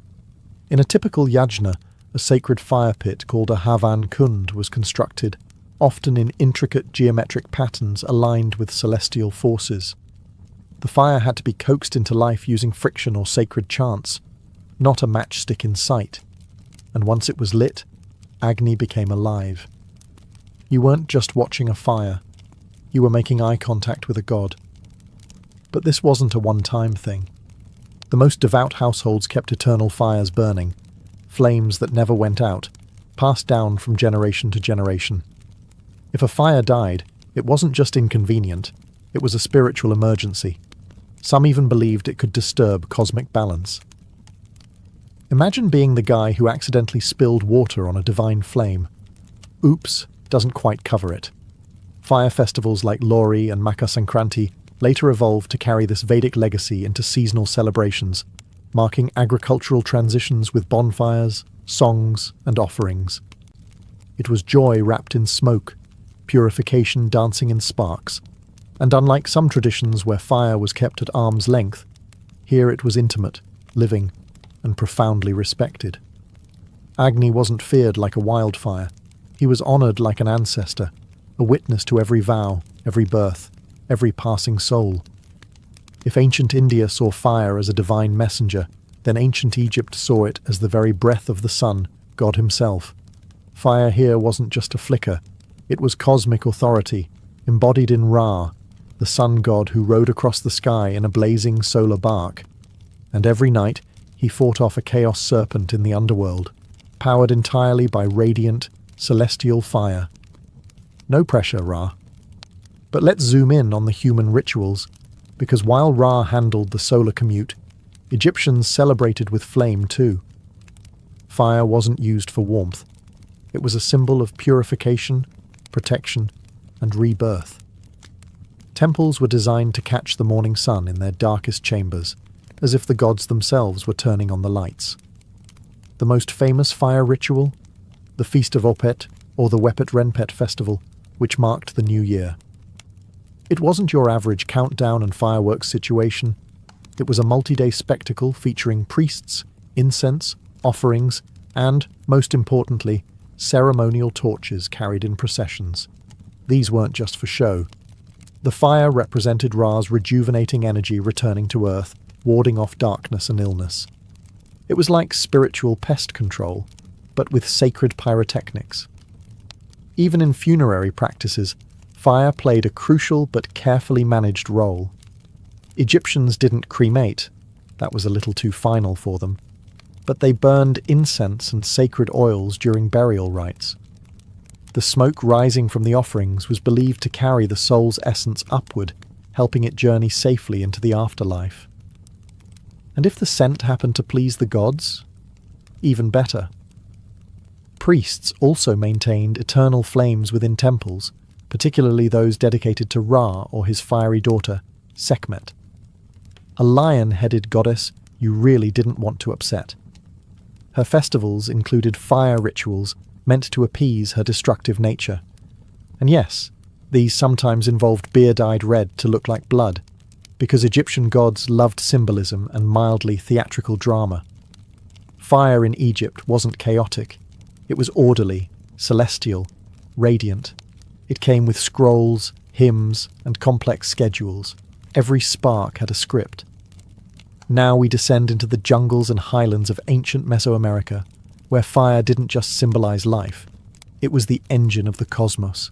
In a typical yajna, a sacred fire pit called a Havan Kund was constructed, often in intricate geometric patterns aligned with celestial forces. The fire had to be coaxed into life using friction or sacred chants, not a matchstick in sight. And once it was lit, Agni became alive. You weren't just watching a fire, you were making eye contact with a god. But this wasn't a one-time thing. The most devout households kept eternal fires burning, flames that never went out, passed down from generation to generation. If a fire died, it wasn't just inconvenient, it was a spiritual emergency. Some even believed it could disturb cosmic balance. Imagine being the guy who accidentally spilled water on a divine flame. Oops doesn't quite cover it. Fire festivals like Lori and Makar Sankranti later evolved to carry this Vedic legacy into seasonal celebrations, marking agricultural transitions with bonfires, songs, and offerings. It was joy wrapped in smoke, purification dancing in sparks, and unlike some traditions where fire was kept at arm's length, here it was intimate, living, and profoundly respected. Agni wasn't feared like a wildfire. He was honoured like an ancestor, a witness to every vow, every birth, every passing soul. If ancient India saw fire as a divine messenger, then ancient Egypt saw it as the very breath of the sun, God himself. Fire here wasn't just a flicker, it was cosmic authority, embodied in Ra, the sun god who rode across the sky in a blazing solar bark. And every night, he fought off a chaos serpent in the underworld, powered entirely by radiant, celestial fire. No pressure, Ra. But let's zoom in on the human rituals, because while Ra handled the solar commute, Egyptians celebrated with flame too. Fire wasn't used for warmth. It was a symbol of purification, protection, and rebirth. Temples were designed to catch the morning sun in their darkest chambers, as if the gods themselves were turning on the lights. The most famous fire ritual? The Feast of Opet, or the Wepet Renpet festival, which marked the new year. It wasn't your average countdown and fireworks situation. It was a multi-day spectacle featuring priests, incense, offerings, and, most importantly, ceremonial torches carried in processions. These weren't just for show. The fire represented Ra's rejuvenating energy returning to Earth, warding off darkness and illness. It was like spiritual pest control, but with sacred pyrotechnics. Even in funerary practices, fire played a crucial but carefully managed role. Egyptians didn't cremate, that was a little too final for them, but they burned incense and sacred oils during burial rites. The smoke rising from the offerings was believed to carry the soul's essence upward, helping it journey safely into the afterlife. And if the scent happened to please the gods, even better. Priests also maintained eternal flames within temples, particularly those dedicated to Ra or his fiery daughter, Sekhmet. A lion-headed goddess you really didn't want to upset. Her festivals included fire rituals meant to appease her destructive nature. And yes, these sometimes involved beer dyed red to look like blood, because Egyptian gods loved symbolism and mildly theatrical drama. Fire in Egypt wasn't chaotic. It was orderly, celestial, radiant. It came with scrolls, hymns, and complex schedules. Every spark had a script. Now we descend into the jungles and highlands of ancient Mesoamerica, where fire didn't just symbolize life. It was the engine of the cosmos.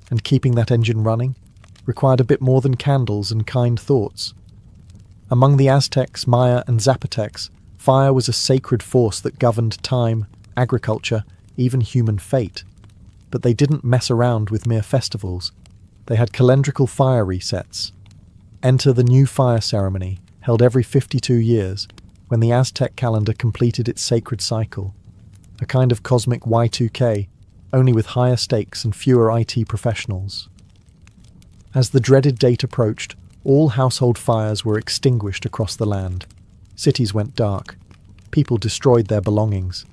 And keeping that engine running required a bit more than candles and kind thoughts. Among the Aztecs, Maya, and Zapotecs, fire was a sacred force that governed time, agriculture, even human fate. But they didn't mess around with mere festivals. They had calendrical fire resets. Enter the new fire ceremony, held every 52 years, when the Aztec calendar completed its sacred cycle. A kind of cosmic Y2K, only with higher stakes and fewer IT professionals. As the dreaded date approached, all household fires were extinguished across the land. Cities went dark. People destroyed their belongings.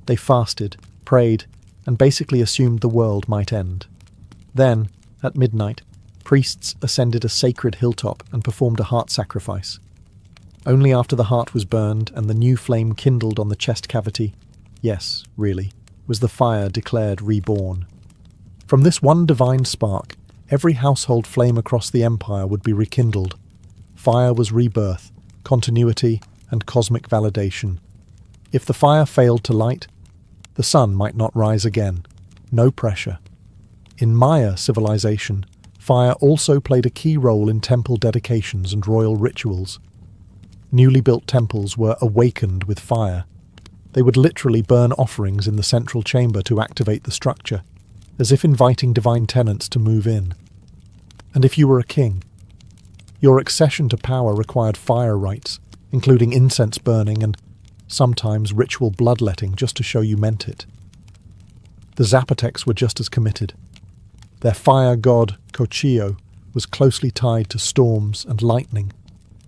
They fasted, prayed, and basically assumed the world might end. Then, at midnight, priests ascended a sacred hilltop and performed a heart sacrifice. Only after the heart was burned and the new flame kindled on the chest cavity, yes, really, was the fire declared reborn. From this one divine spark, every household flame across the empire would be rekindled. Fire was rebirth, continuity, and cosmic validation. If the fire failed to light, the sun might not rise again. No pressure. In Maya civilization, fire also played a key role in temple dedications and royal rituals. Newly built temples were awakened with fire. They would literally burn offerings in the central chamber to activate the structure, as if inviting divine tenants to move in. And if you were a king, your accession to power required fire rites, including incense burning and sometimes ritual bloodletting just to show you meant it. The Zapotecs were just as committed. Their fire god, Cochillo, was closely tied to storms and lightning,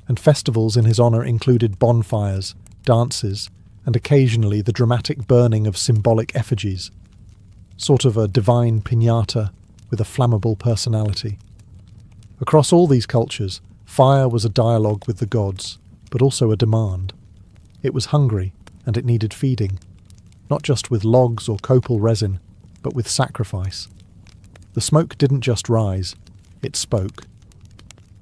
and festivals in his honor included bonfires, dances, and occasionally the dramatic burning of symbolic effigies, sort of a divine piñata with a flammable personality. Across all these cultures, fire was a dialogue with the gods, but also a demand. It was hungry, and it needed feeding, not just with logs or copal resin, but with sacrifice. The smoke didn't just rise, it spoke.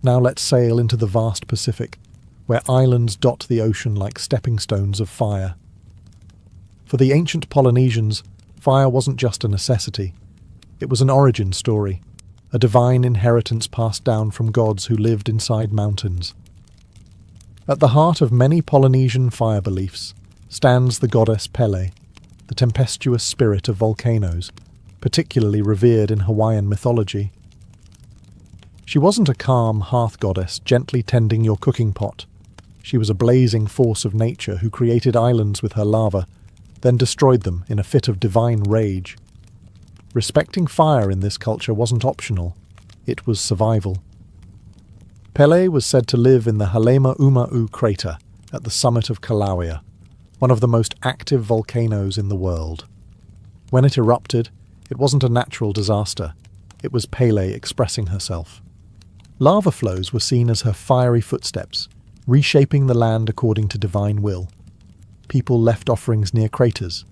Now let's sail into the vast Pacific, where islands dot the ocean like stepping stones of fire. For the ancient Polynesians, fire wasn't just a necessity. It was an origin story, a divine inheritance passed down from gods who lived inside mountains. At the heart of many Polynesian fire beliefs stands the goddess Pele, the tempestuous spirit of volcanoes, particularly revered in Hawaiian mythology. She wasn't a calm hearth goddess gently tending your cooking pot. She was a blazing force of nature who created islands with her lava, then destroyed them in a fit of divine rage. Respecting fire in this culture wasn't optional, it was survival. Pele was said to live in the Halema Uma'u crater at the summit of Kilauea, one of the most active volcanoes in the world. When it erupted, it wasn't a natural disaster, it was Pele expressing herself. Lava flows were seen as her fiery footsteps, reshaping the land according to divine will. People left offerings near craters,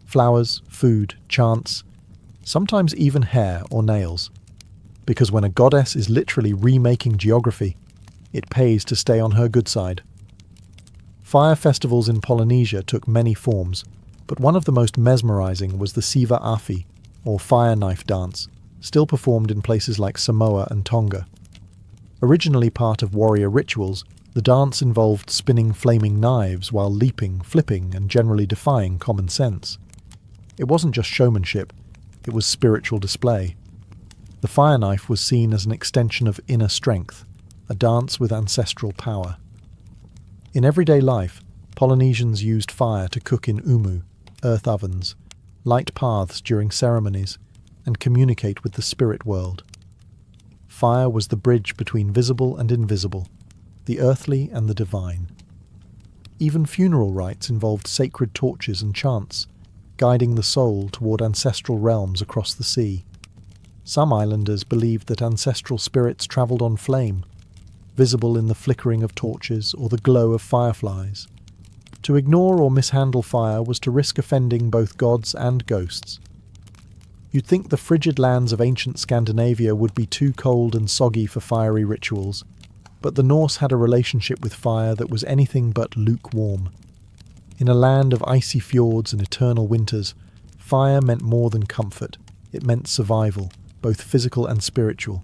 flowers, food, chants, sometimes even hair or nails. Because when a goddess is literally remaking geography, it pays to stay on her good side. Fire festivals in Polynesia took many forms, But one of the most mesmerizing was the Siva Afi, or fire knife dance, still performed in places like Samoa and Tonga. Originally part of warrior rituals, the dance involved spinning flaming knives while leaping, flipping, and generally defying common sense. It wasn't just showmanship, it was spiritual display. The fire knife was seen as an extension of inner strength, a dance with ancestral power. In everyday life, Polynesians used fire to cook in umu, earth ovens, light paths during ceremonies, and communicate with the spirit world. Fire was the bridge between visible and invisible, the earthly and the divine. Even funeral rites involved sacred torches and chants, guiding the soul toward ancestral realms across the sea. Some islanders believed that ancestral spirits travelled on flame, visible in the flickering of torches or the glow of fireflies. To ignore or mishandle fire was to risk offending both gods and ghosts. You'd think the frigid lands of ancient Scandinavia would be too cold and soggy for fiery rituals, but the Norse had a relationship with fire that was anything but lukewarm. In a land of icy fjords and eternal winters, fire meant more than comfort. It meant survival, both physical and spiritual.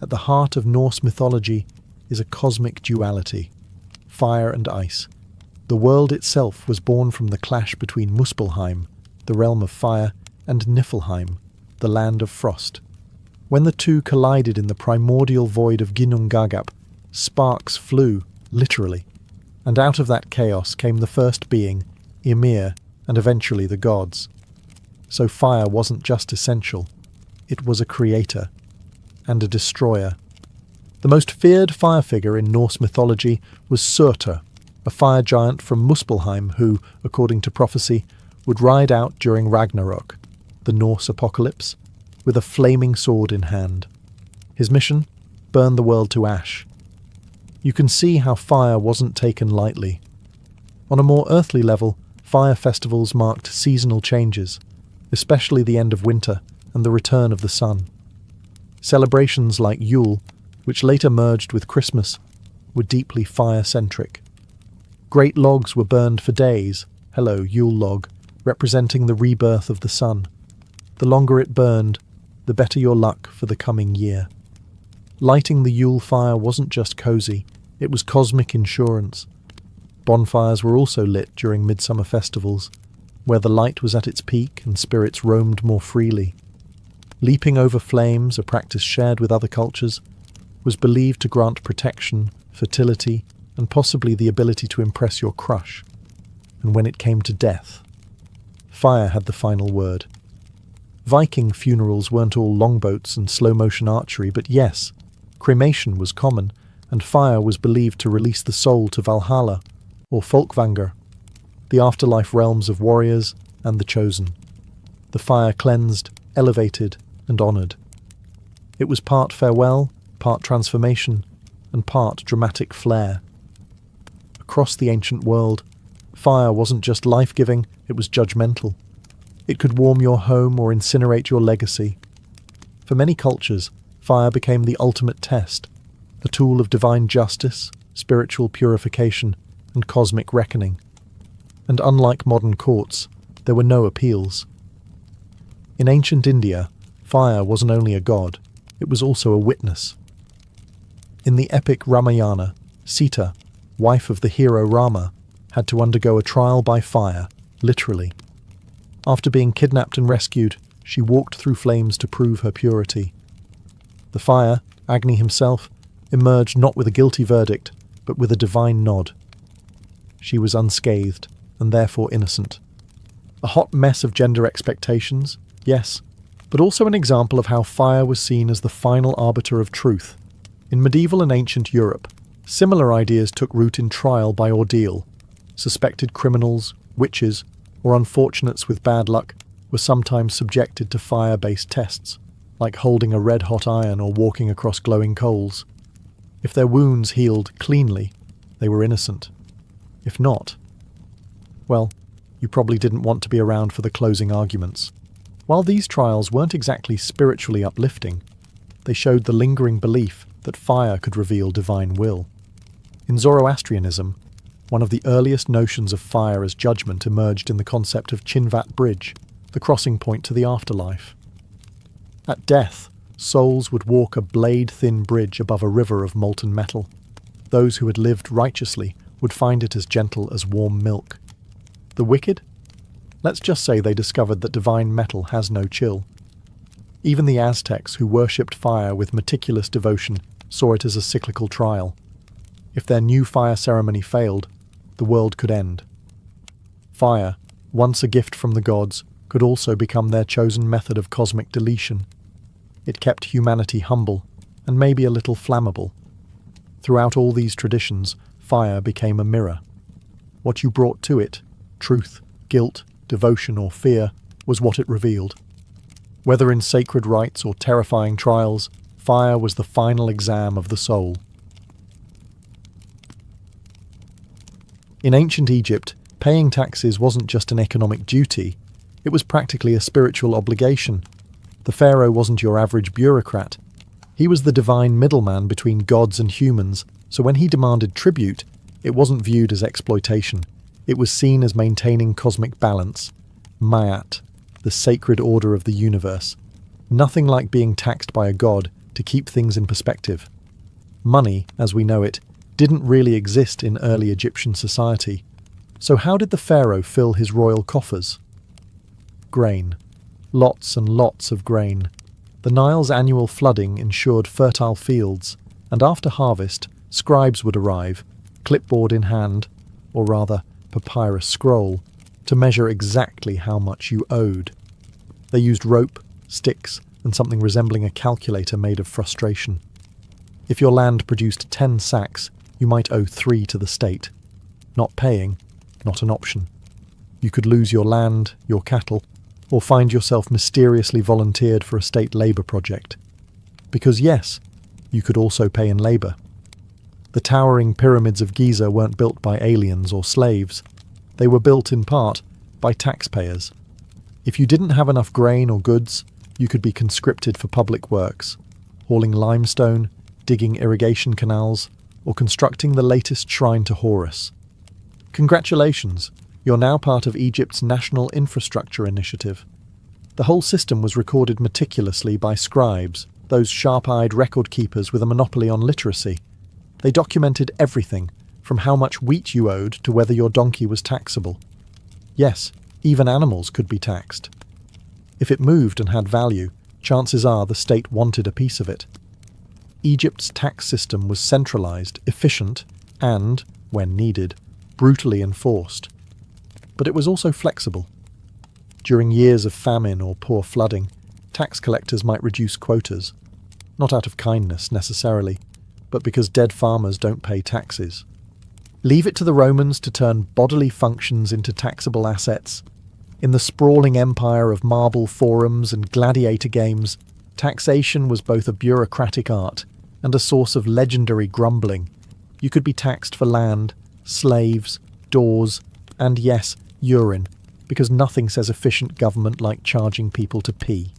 At the heart of Norse mythology is a cosmic duality, fire and ice. The world itself was born from the clash between Muspelheim, the realm of fire, and Niflheim, the land of frost. When the two collided in the primordial void of Ginnungagap, sparks flew, literally, and out of that chaos came the first being, Ymir, and eventually the gods. So fire wasn't just essential, it was a creator and a destroyer. The most feared fire figure in Norse mythology was Surtur, a fire giant from Muspelheim who, according to prophecy, would ride out during Ragnarok, the Norse apocalypse, with a flaming sword in hand. His mission? Burn the world to ash. You can see how fire wasn't taken lightly. On a more earthly level, fire festivals marked seasonal changes, especially the end of winter and the return of the sun. Celebrations like Yule, which later merged with Christmas, were deeply fire-centric. Great logs were burned for days, hello Yule log, representing the rebirth of the sun. The longer it burned, the better your luck for the coming year. Lighting the Yule fire wasn't just cosy, it was cosmic insurance. Bonfires were also lit during midsummer festivals, where the light was at its peak and spirits roamed more freely. Leaping over flames, a practice shared with other cultures, was believed to grant protection, fertility, and possibly the ability to impress your crush. And when it came to death, fire had the final word. Viking funerals weren't all longboats and slow-motion archery, but yes, cremation was common, and fire was believed to release the soul to Valhalla, or Folkvanger, the afterlife realms of warriors and the chosen. The fire cleansed, elevated, and honoured. It was part farewell, part transformation, and part dramatic flair. Across the ancient world, fire wasn't just life-giving, it was judgmental. It could warm your home or incinerate your legacy. For many cultures, fire became the ultimate test, a tool of divine justice, spiritual purification, and cosmic reckoning. And unlike modern courts, there were no appeals. In ancient India, fire wasn't only a god, it was also a witness. In the epic Ramayana, Sita, wife of the hero Rama, had to undergo a trial by fire, literally. After being kidnapped and rescued, she walked through flames to prove her purity. The fire, Agni himself, emerged not with a guilty verdict, but with a divine nod. She was unscathed, and therefore innocent. A hot mess of gender expectations, yes, but also an example of how fire was seen as the final arbiter of truth. In medieval and ancient Europe, similar ideas took root in trial by ordeal. Suspected criminals, witches, or unfortunates with bad luck were sometimes subjected to fire-based tests, like holding a red-hot iron or walking across glowing coals. If their wounds healed cleanly, they were innocent. If not, well, you probably didn't want to be around for the closing arguments. While these trials weren't exactly spiritually uplifting, they showed the lingering belief that fire could reveal divine will. In Zoroastrianism, One of the earliest notions of fire as judgment emerged in the concept of Chinvat Bridge, the crossing point to the afterlife. At death, souls would walk a blade-thin bridge above a river of molten metal. Those who had lived righteously would find it as gentle as warm milk. The wicked? Let's just say they discovered that divine metal has no chill. Even the Aztecs, who worshipped fire with meticulous devotion, saw it as a cyclical trial. If their new fire ceremony failed, the world could end. Fire, once a gift from the gods, could also become their chosen method of cosmic deletion. It kept humanity humble, and maybe a little flammable. Throughout all these traditions, fire became a mirror. What you brought to it, truth, guilt, devotion or fear, was what it revealed. Whether in sacred rites or terrifying trials, fire was the final exam of the soul. In ancient Egypt, paying taxes wasn't just an economic duty, it was practically a spiritual obligation. The pharaoh wasn't your average bureaucrat. He was the divine middleman between gods and humans, so when he demanded tribute, it wasn't viewed as exploitation. It was seen as maintaining cosmic balance. Ma'at, the sacred order of the universe. Nothing like being taxed by a god to keep things in perspective. Money, as we know it, didn't really exist in early Egyptian society. So how did the pharaoh fill his royal coffers? Grain. Lots and lots of grain. The Nile's annual flooding ensured fertile fields, and after harvest, scribes would arrive, clipboard in hand, or rather, papyrus scroll, to measure exactly how much you owed. They used rope, sticks, and something resembling a calculator made of frustration. If your land produced 10 sacks, you might owe 3 to the state. Not paying, not an option. You could lose your land, your cattle, or find yourself mysteriously volunteered for a state labour project. Because yes, you could also pay in labour. The towering pyramids of Giza weren't built by aliens or slaves. They were built in part by taxpayers. If you didn't have enough grain or goods, you could be conscripted for public works, hauling limestone, digging irrigation canals, or constructing the latest shrine to Horus. Congratulations, you're now part of Egypt's National Infrastructure Initiative. The whole system was recorded meticulously by scribes, those sharp-eyed record keepers with a monopoly on literacy. They documented everything, from how much wheat you owed to whether your donkey was taxable. Yes, even animals could be taxed. If it moved and had value, chances are the state wanted a piece of it. Egypt's tax system was centralized, efficient, and, when needed, brutally enforced. But it was also flexible. During years of famine or poor flooding, tax collectors might reduce quotas, not out of kindness necessarily, but because dead farmers don't pay taxes. Leave it to the Romans to turn bodily functions into taxable assets. In the sprawling empire of marble forums and gladiator games, taxation was both a bureaucratic art and a source of legendary grumbling. You could be taxed for land, slaves, doors, and yes, urine, because nothing says efficient government like charging people to pee.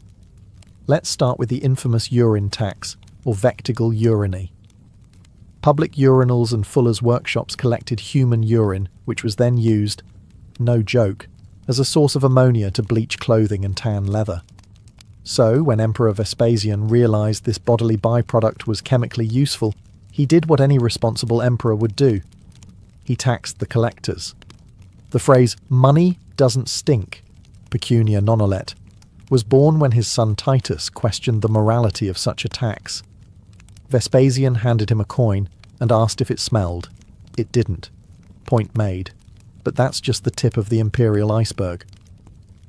Let's start with the infamous urine tax, or vectigal uriny. Public urinals and fullers' workshops collected human urine, which was then used, no joke, as a source of ammonia to bleach clothing and tan leather. So, when Emperor Vespasian realized this bodily byproduct was chemically useful, he did what any responsible emperor would do. He taxed the collectors. The phrase, "money doesn't stink," pecunia non olet, was born when his son Titus questioned the morality of such a tax. Vespasian handed him a coin and asked if it smelled. It didn't. Point made. But that's just the tip of the imperial iceberg.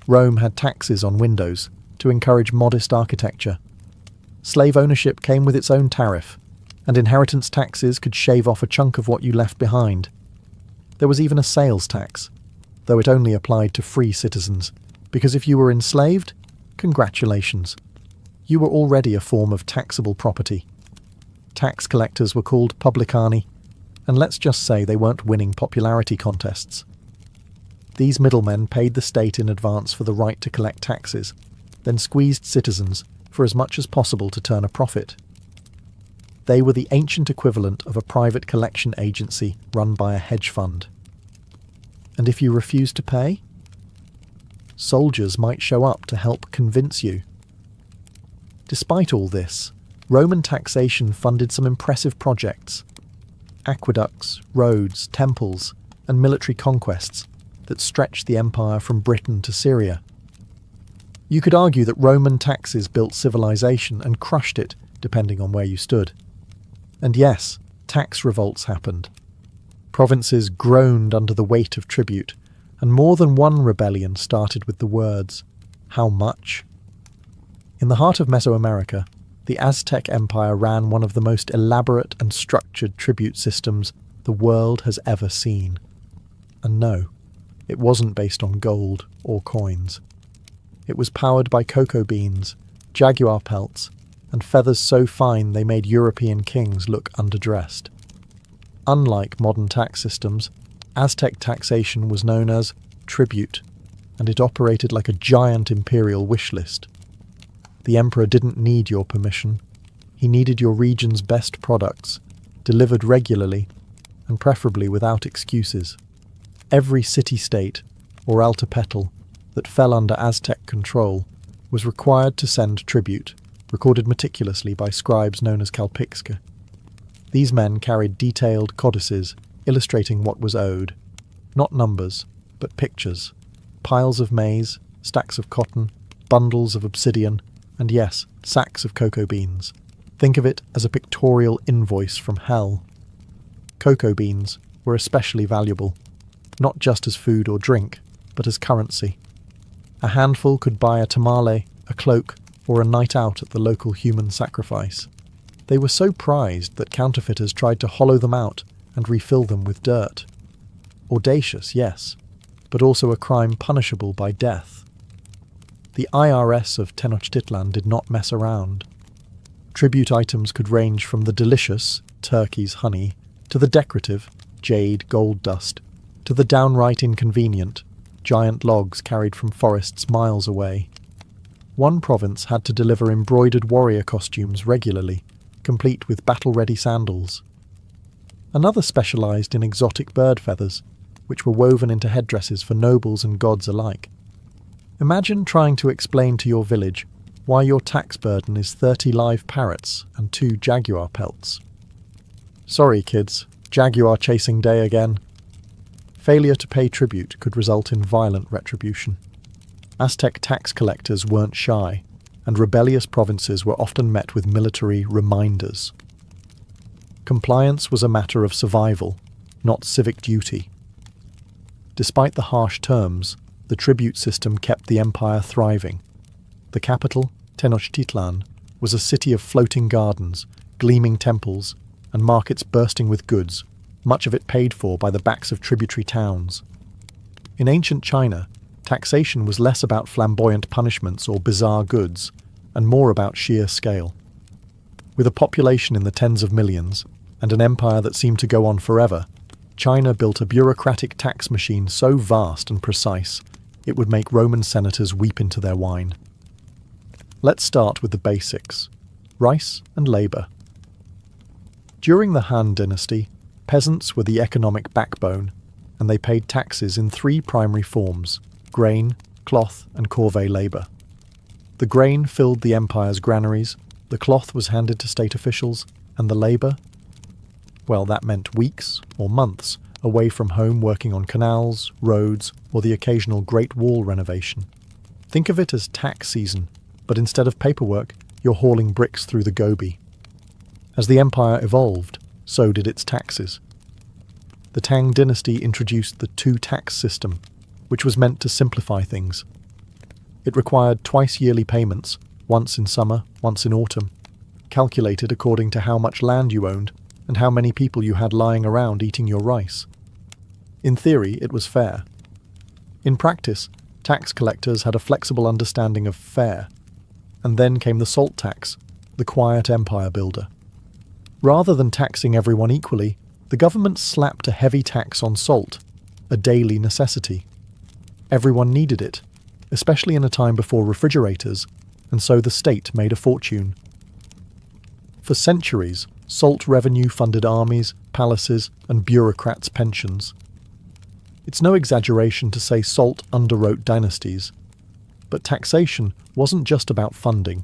Rome had taxes on windows to encourage modest architecture. Slave ownership came with its own tariff, and inheritance taxes could shave off a chunk of what you left behind. There was even a sales tax, though it only applied to free citizens, because if you were enslaved, congratulations. You were already a form of taxable property. Tax collectors were called publicani, and let's just say they weren't winning popularity contests. These middlemen paid the state in advance for the right to collect taxes, then squeezed citizens for as much as possible to turn a profit. They were the ancient equivalent of a private collection agency run by a hedge fund. And if you refused to pay, soldiers might show up to help convince you. Despite all this, Roman taxation funded some impressive projects: aqueducts, roads, temples, and military conquests that stretched the empire from Britain to Syria. You could argue that Roman taxes built civilization and crushed it, depending on where you stood. And yes, tax revolts happened. Provinces groaned under the weight of tribute, and more than one rebellion started with the words, "How much?" In the heart of Mesoamerica, the Aztec Empire ran one of the most elaborate and structured tribute systems the world has ever seen. And no, it wasn't based on gold or coins. It was powered by cocoa beans, jaguar pelts, and feathers so fine they made European kings look underdressed. Unlike modern tax systems, Aztec taxation was known as tribute, and it operated like a giant imperial wish list. The emperor didn't need your permission. He needed your region's best products, delivered regularly, and preferably without excuses. Every city-state, or altopetal, that fell under Aztec control was required to send tribute, recorded meticulously by scribes known as calpixca. These men carried detailed codices illustrating what was owed. Not numbers, but pictures. Piles of maize, stacks of cotton, bundles of obsidian, and yes, sacks of cocoa beans. Think of it as a pictorial invoice from hell. Cocoa beans were especially valuable, not just as food or drink, but as currency. A handful could buy a tamale, a cloak, or a night out at the local human sacrifice. They were so prized that counterfeiters tried to hollow them out and refill them with dirt. Audacious, yes, but also a crime punishable by death. The IRS of Tenochtitlan did not mess around. Tribute items could range from the delicious, turkey's honey, to the decorative, jade gold dust, to the downright inconvenient, giant logs carried from forests miles away. One province had to deliver embroidered warrior costumes regularly, complete with battle-ready sandals. Another specialised in exotic bird feathers, which were woven into headdresses for nobles and gods alike. Imagine trying to explain to your village why your tax burden is 30 live parrots and 2 jaguar pelts. Sorry, kids, jaguar chasing day again. Failure to pay tribute could result in violent retribution. Aztec tax collectors weren't shy, and rebellious provinces were often met with military reminders. Compliance was a matter of survival, not civic duty. Despite the harsh terms, the tribute system kept the empire thriving. The capital, Tenochtitlan, was a city of floating gardens, gleaming temples, and markets bursting with goods, much of it paid for by the backs of tributary towns. In ancient China, taxation was less about flamboyant punishments or bizarre goods, and more about sheer scale. With a population in the tens of millions, and an empire that seemed to go on forever, China built a bureaucratic tax machine so vast and precise, it would make Roman senators weep into their wine. Let's start with the basics: rice and labour. During the Han Dynasty, peasants were the economic backbone, and they paid taxes in 3 primary forms: grain, cloth, and corvée labour. The grain filled the empire's granaries, the cloth was handed to state officials, and the labour? Well, that meant weeks or months away from home working on canals, roads, or the occasional Great Wall renovation. Think of it as tax season, but instead of paperwork, you're hauling bricks through the Gobi. As the empire evolved, so did its taxes. The Tang dynasty introduced the two-tax system, which was meant to simplify things. It required twice-yearly payments, once in summer, once in autumn, calculated according to how much land you owned and how many people you had lying around eating your rice. In theory, it was fair. In practice, tax collectors had a flexible understanding of fair, and then came the salt tax, the quiet empire builder. Rather than taxing everyone equally, the government slapped a heavy tax on salt, a daily necessity. Everyone needed it, especially in a time before refrigerators, and so the state made a fortune. For centuries, Salt revenue funded armies, palaces, and bureaucrats' pensions. It's no exaggeration to say salt underwrote dynasties. But taxation wasn't just about funding.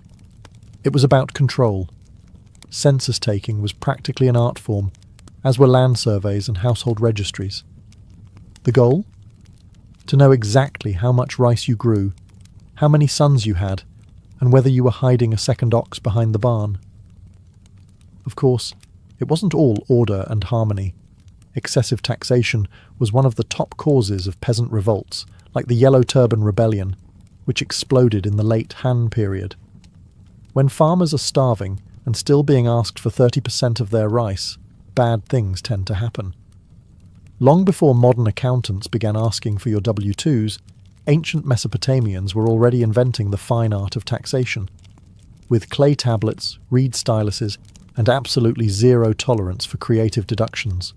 It was about control. Census taking was practically an art form, as were land surveys and household registries. The goal? To know exactly how much rice you grew, how many sons you had, and whether you were hiding a second ox behind the barn. Of course, it wasn't all order and harmony. Excessive taxation was one of the top causes of peasant revolts, like the Yellow Turban Rebellion, which exploded in the late Han period. When farmers are starving and still being asked for 30% of their rice, bad things tend to happen. Long before modern accountants began asking for your W-2s, ancient Mesopotamians were already inventing the fine art of taxation. With clay tablets, reed styluses, and absolutely zero tolerance for creative deductions.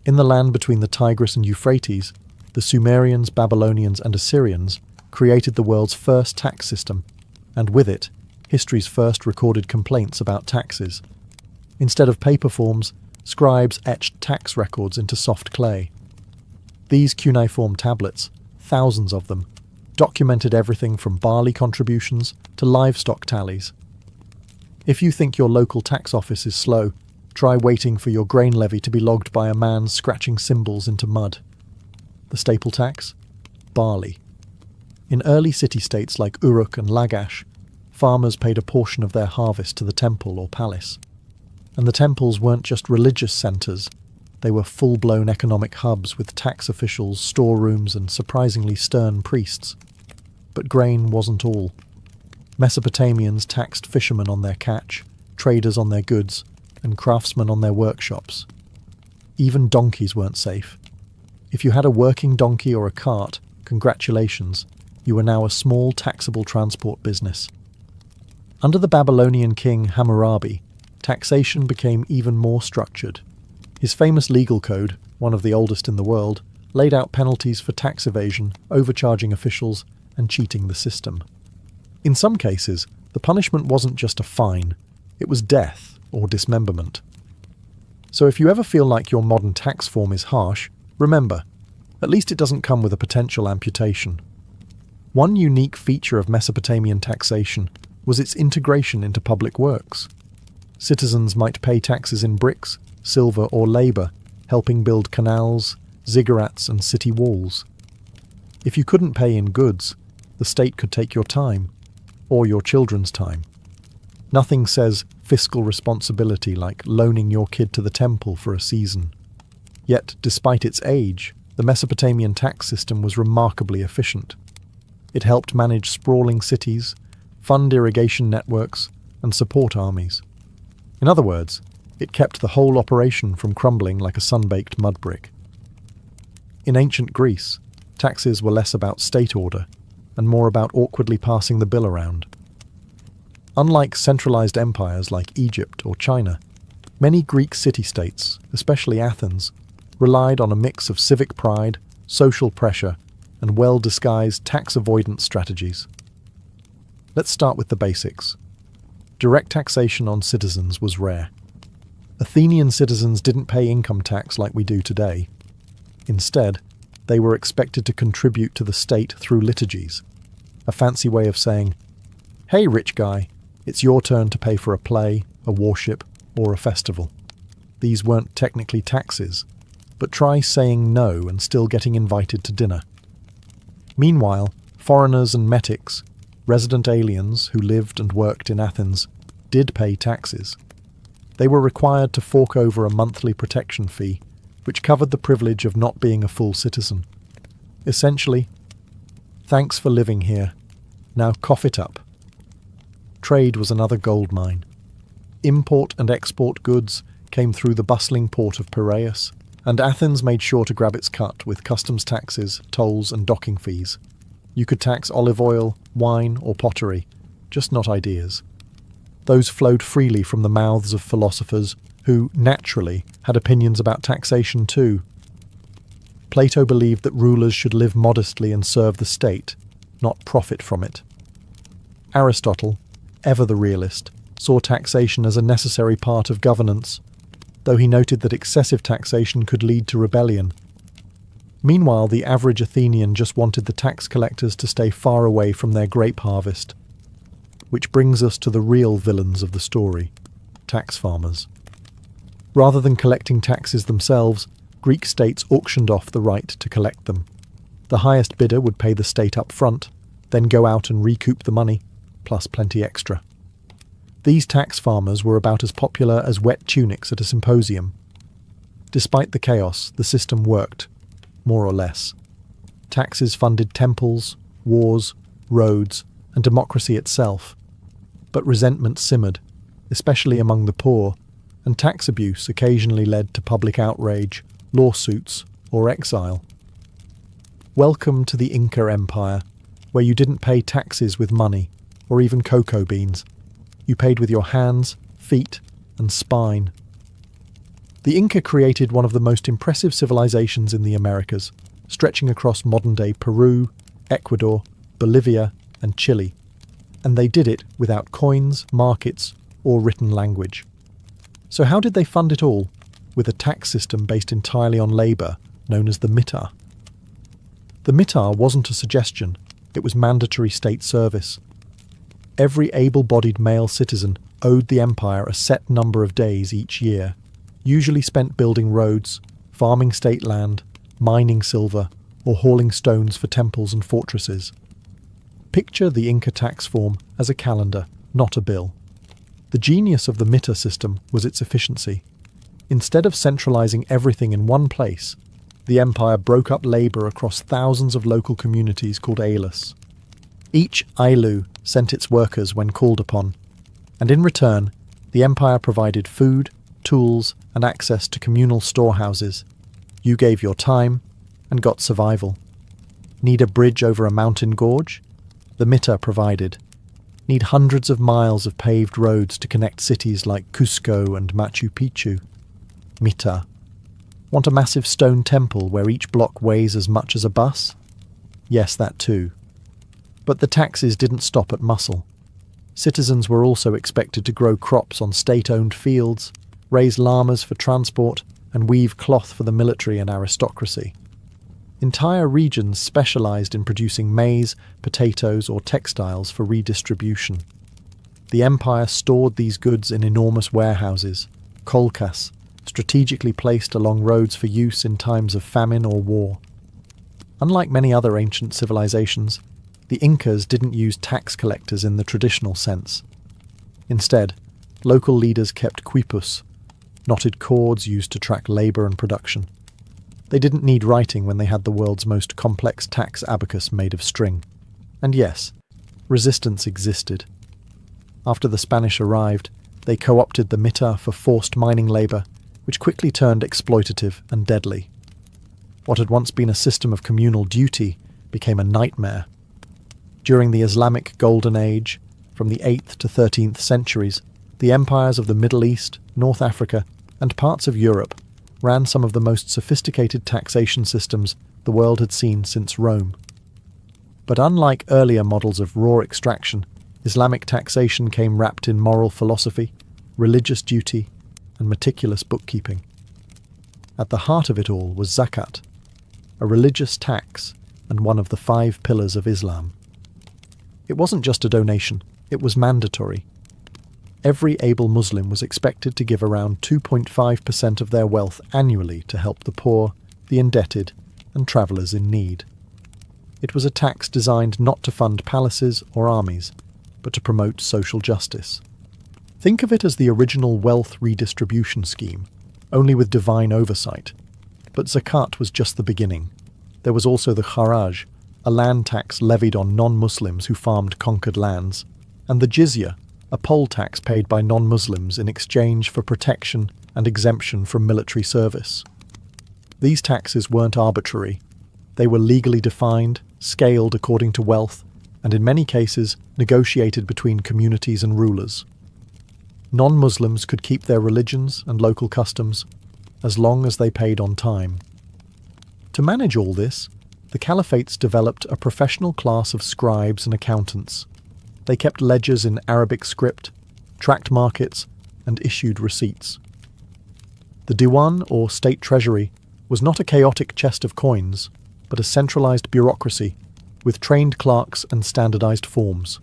In the land between the Tigris and Euphrates, the Sumerians, Babylonians, and Assyrians created the world's first tax system, and with it, history's first recorded complaints about taxes. Instead of paper forms, scribes etched tax records into soft clay. These cuneiform tablets, thousands of them, documented everything from barley contributions to livestock tallies. If you think your local tax office is slow, try waiting for your grain levy to be logged by a man scratching symbols into mud. The staple tax? Barley. In early city-states like Uruk and Lagash, farmers paid a portion of their harvest to the temple or palace. And the temples weren't just religious centres, they were full-blown economic hubs with tax officials, storerooms, and surprisingly stern priests. But grain wasn't all. Mesopotamians taxed fishermen on their catch, traders on their goods, and craftsmen on their workshops. Even donkeys weren't safe. If you had a working donkey or a cart, congratulations, you were now a small taxable transport business. Under the Babylonian king Hammurabi, taxation became even more structured. His famous legal code, one of the oldest in the world, laid out penalties for tax evasion, overcharging officials, and cheating the system. In some cases, the punishment wasn't just a fine, it was death or dismemberment. So if you ever feel like your modern tax form is harsh, remember, at least it doesn't come with a potential amputation. One unique feature of Mesopotamian taxation was its integration into public works. Citizens might pay taxes in bricks, silver, or labour, helping build canals, ziggurats, and city walls. If you couldn't pay in goods, the state could take your time, or your children's time. Nothing says fiscal responsibility like loaning your kid to the temple for a season. Yet, despite its age, the Mesopotamian tax system was remarkably efficient. It helped manage sprawling cities, fund irrigation networks, and support armies. In other words, it kept the whole operation from crumbling like a sun-baked mud brick. In ancient Greece, taxes were less about state order and more about awkwardly passing the bill around. Unlike centralized empires like Egypt or China, many Greek city-states, especially Athens, relied on a mix of civic pride, social pressure, and well-disguised tax avoidance strategies. Let's start with the basics. Direct taxation on citizens was rare. Athenian citizens didn't pay income tax like we do today. Instead, they were expected to contribute to the state through liturgies, a fancy way of saying, "Hey, rich guy, it's your turn to pay for a play, a worship, or a festival." These weren't technically taxes, but try saying no and still getting invited to dinner. Meanwhile, foreigners and metics, resident aliens who lived and worked in Athens, did pay taxes. They were required to fork over a monthly protection fee, which covered the privilege of not being a full citizen. Essentially, thanks for living here. Now cough it up. Trade was another gold mine. Import and export goods came through the bustling port of Piraeus, and Athens made sure to grab its cut with customs taxes, tolls, and docking fees. You could tax olive oil, wine, or pottery, just not ideas. Those flowed freely from the mouths of philosophers who, naturally, had opinions about taxation too. Plato believed that rulers should live modestly and serve the state, not profit from it. Aristotle, ever the realist, saw taxation as a necessary part of governance, though he noted that excessive taxation could lead to rebellion. Meanwhile, the average Athenian just wanted the tax collectors to stay far away from their grape harvest. Which brings us to the real villains of the story, tax farmers. Rather than collecting taxes themselves, Greek states auctioned off the right to collect them. The highest bidder would pay the state up front, then go out and recoup the money, plus plenty extra. These tax farmers were about as popular as wet tunics at a symposium. Despite the chaos, the system worked, more or less. Taxes funded temples, wars, roads, and democracy itself. But resentment simmered, especially among the poor, and tax abuse occasionally led to public outrage, lawsuits, or exile. Welcome to the Inca Empire, where you didn't pay taxes with money, or even cocoa beans. You paid with your hands, feet, and spine. The Inca created one of the most impressive civilizations in the Americas, stretching across modern-day Peru, Ecuador, Bolivia, and Chile. And they did it without coins, markets, or written language. So how did they fund it all? With a tax system based entirely on labour, known as the mitar. The mitar wasn't a suggestion, it was mandatory state service. Every able-bodied male citizen owed the empire a set number of days each year, usually spent building roads, farming state land, mining silver, or hauling stones for temples and fortresses. Picture the Inca tax form as a calendar, not a bill. The genius of the mitar system was its efficiency. Instead of centralizing everything in one place, the empire broke up labor across thousands of local communities called ailis. Each ailu sent its workers when called upon, and in return, the empire provided food, tools, and access to communal storehouses. You gave your time and got survival. Need a bridge over a mountain gorge? The mitar provided. Need hundreds of miles of paved roads to connect cities like Cusco and Machu Picchu? Mitar. Want a massive stone temple where each block weighs as much as a bus? Yes, that too. But the taxes didn't stop at muscle. Citizens were also expected to grow crops on state-owned fields, raise llamas for transport, and weave cloth for the military and aristocracy. Entire regions specialized in producing maize, potatoes, or textiles for redistribution. The empire stored these goods in enormous warehouses, kolkas, strategically placed along roads for use in times of famine or war. Unlike many other ancient civilizations, the Incas didn't use tax collectors in the traditional sense. Instead, local leaders kept quipus, knotted cords used to track labor and production. They didn't need writing when they had the world's most complex tax abacus made of string. And yes, resistance existed. After the Spanish arrived, they co-opted the mitar for forced mining labor, which quickly turned exploitative and deadly. What had once been a system of communal duty became a nightmare. During the Islamic Golden Age, from the 8th to 13th centuries, the empires of the Middle East, North Africa, and parts of Europe ran some of the most sophisticated taxation systems the world had seen since Rome. But unlike earlier models of raw extraction, Islamic taxation came wrapped in moral philosophy, religious duty, and meticulous bookkeeping. At the heart of it all was zakat, a religious tax and one of the 5 pillars of Islam. It wasn't just a donation, it was mandatory. Every able Muslim was expected to give around 2.5% of their wealth annually to help the poor, the indebted, and travellers in need. It was a tax designed not to fund palaces or armies, but to promote social justice. Think of it as the original wealth redistribution scheme, only with divine oversight. But zakat was just the beginning. There was also the kharaj, a land tax levied on non-Muslims who farmed conquered lands, and the jizya, a poll tax paid by non-Muslims in exchange for protection and exemption from military service. These taxes weren't arbitrary. They were legally defined, scaled according to wealth, and in many cases negotiated between communities and rulers. Non-Muslims could keep their religions and local customs as long as they paid on time. To manage all this, the caliphates developed a professional class of scribes and accountants. They kept ledgers in Arabic script, tracked markets, and issued receipts. The Diwan, or state treasury, was not a chaotic chest of coins, but a centralized bureaucracy with trained clerks and standardized forms.